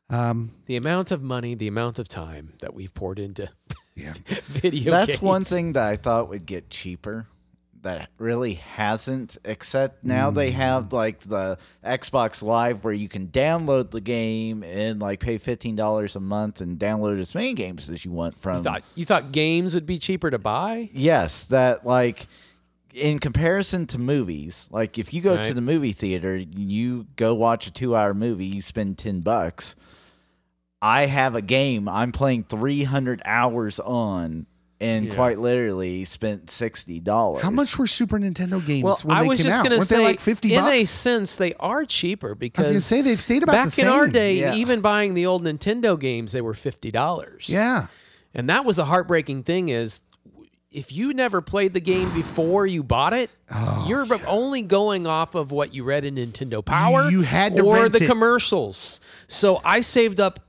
The amount of money, the amount of time that we've poured into video That's games. one thing that I thought would get cheaper that really hasn't, except now they have like the Xbox Live where you can download the game and like pay $15 a month and download as many games as you want from. You thought games would be cheaper to buy? Yes, that like in comparison to movies, like if you go to the movie theater, you go watch a 2-hour movie, you spend $10. I have a game I'm playing 300 hours on. And quite literally spent $60. How much were Super Nintendo games when I they was came just out? going to Weren't say, they like $50? in a sense, they are cheaper I was because going to say they've stayed about back the same. in our day, Yeah. even buying the old Nintendo games, they were $50. Yeah. And that was the heartbreaking thing is if you never played the game before you bought it, you're only going off of what you read in Nintendo Power You had to or rent the it. commercials. So I saved up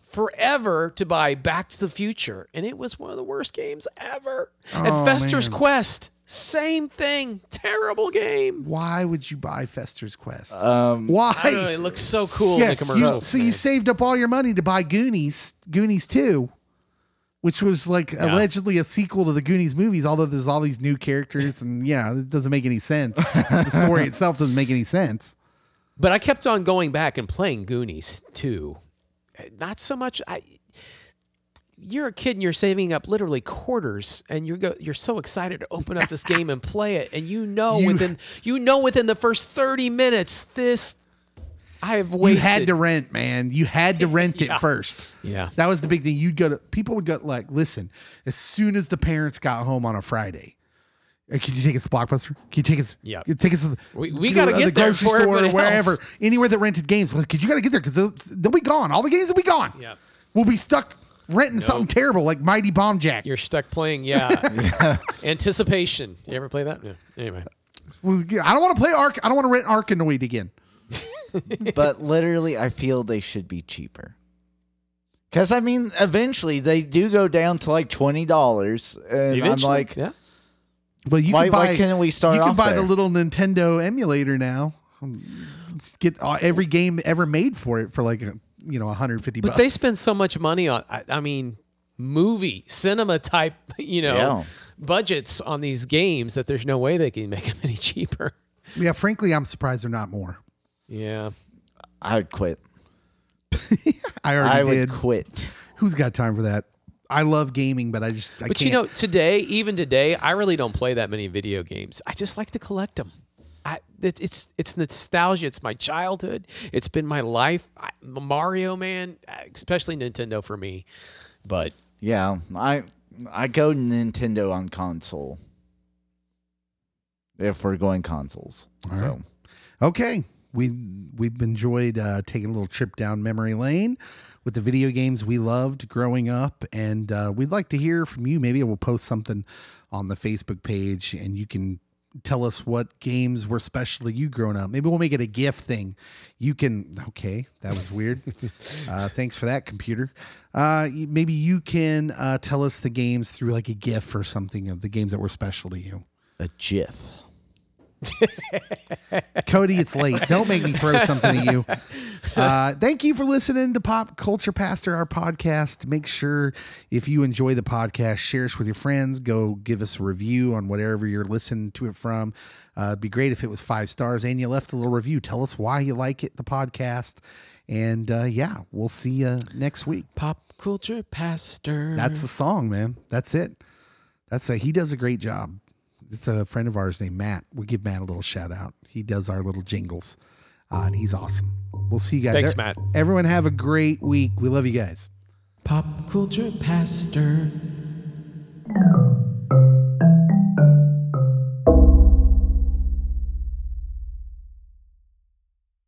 forever to buy Back to the Future, and it was one of the worst games ever. And Fester's man. Quest, same thing. Terrible game. Why would you buy Fester's Quest? I don't know. Why? It looks so cool in the Yes, commercials. you saved up all your money to buy Goonies 2, which was like allegedly a sequel to the Goonies movies, although there's all these new characters and it doesn't make any sense. The story itself doesn't make any sense. But I kept on going back and playing Goonies too. Not so much. You're a kid and you're saving up literally quarters, and you're so excited to open up this game and play it, and within the first 30 minutes I have wasted. You had to rent, man. You had to rent it first. Yeah. That was the big thing. People would go like, listen, as soon as the parents got home on a Friday, Can you take us to Blockbuster? Can you take us? Yeah. Take us to We got to the get there grocery for store or everybody wherever, else. anywhere that rented games. Because you got to get there because they'll be gone. All the games will be gone. Yeah. We'll be stuck renting something terrible like Mighty Bomb Jack. You're stuck playing, yeah. Anticipation. You ever play that? Yeah. Anyway. Well, I don't want to play Ark. I don't want to rent Arkanoid again. But literally, I feel they should be cheaper. Because, I mean, eventually they do go down to like $20. And Eventually, I'm like, yeah. Well, you why, can buy, why can't we start You can off buy there? the little Nintendo emulator now. Get every game ever made for it for like $150. But they spend so much money on, I mean, cinema type, budgets on these games that there's no way they can make them any cheaper. Yeah, frankly, I'm surprised they're not more. Yeah. I would quit. I already would did. quit. Who's got time for that? I love gaming, but I But can't. even today, I really don't play that many video games. I just like to collect them. It's nostalgia. It's my childhood. It's been my life. Mario, man, especially Nintendo for me. But Yeah, I go Nintendo on console. If we're going consoles. All right. Okay. We've enjoyed taking a little trip down memory lane with the video games we loved growing up, and we'd like to hear from you. Maybe we'll post something on the Facebook page, and you can tell us what games were special to you growing up. Maybe we'll make it a GIF thing. You can. Okay, that was weird. Thanks for that, computer. Maybe you can tell us the games through like a GIF or something of the games that were special to you. A GIF. Cody, it's late. Don't make me throw something at you. Thank you for listening to Pop Culture Pastor, our podcast. Make sure if you enjoy the podcast, share us with your friends. Go give us a review on whatever you're listening to it from. It'd be great if it was 5 stars and you left a little review. Tell us why you like it, the podcast. And we'll see you next week. Pop Culture Pastor. That's the song, man. That's it. He does a great job. It's a friend of ours named Matt. We'll give Matt a little shout out. He does our little jingles, and he's awesome. We'll see you guys. Thanks, Matt. Everyone have a great week. We love you guys. Pop Culture Pastor.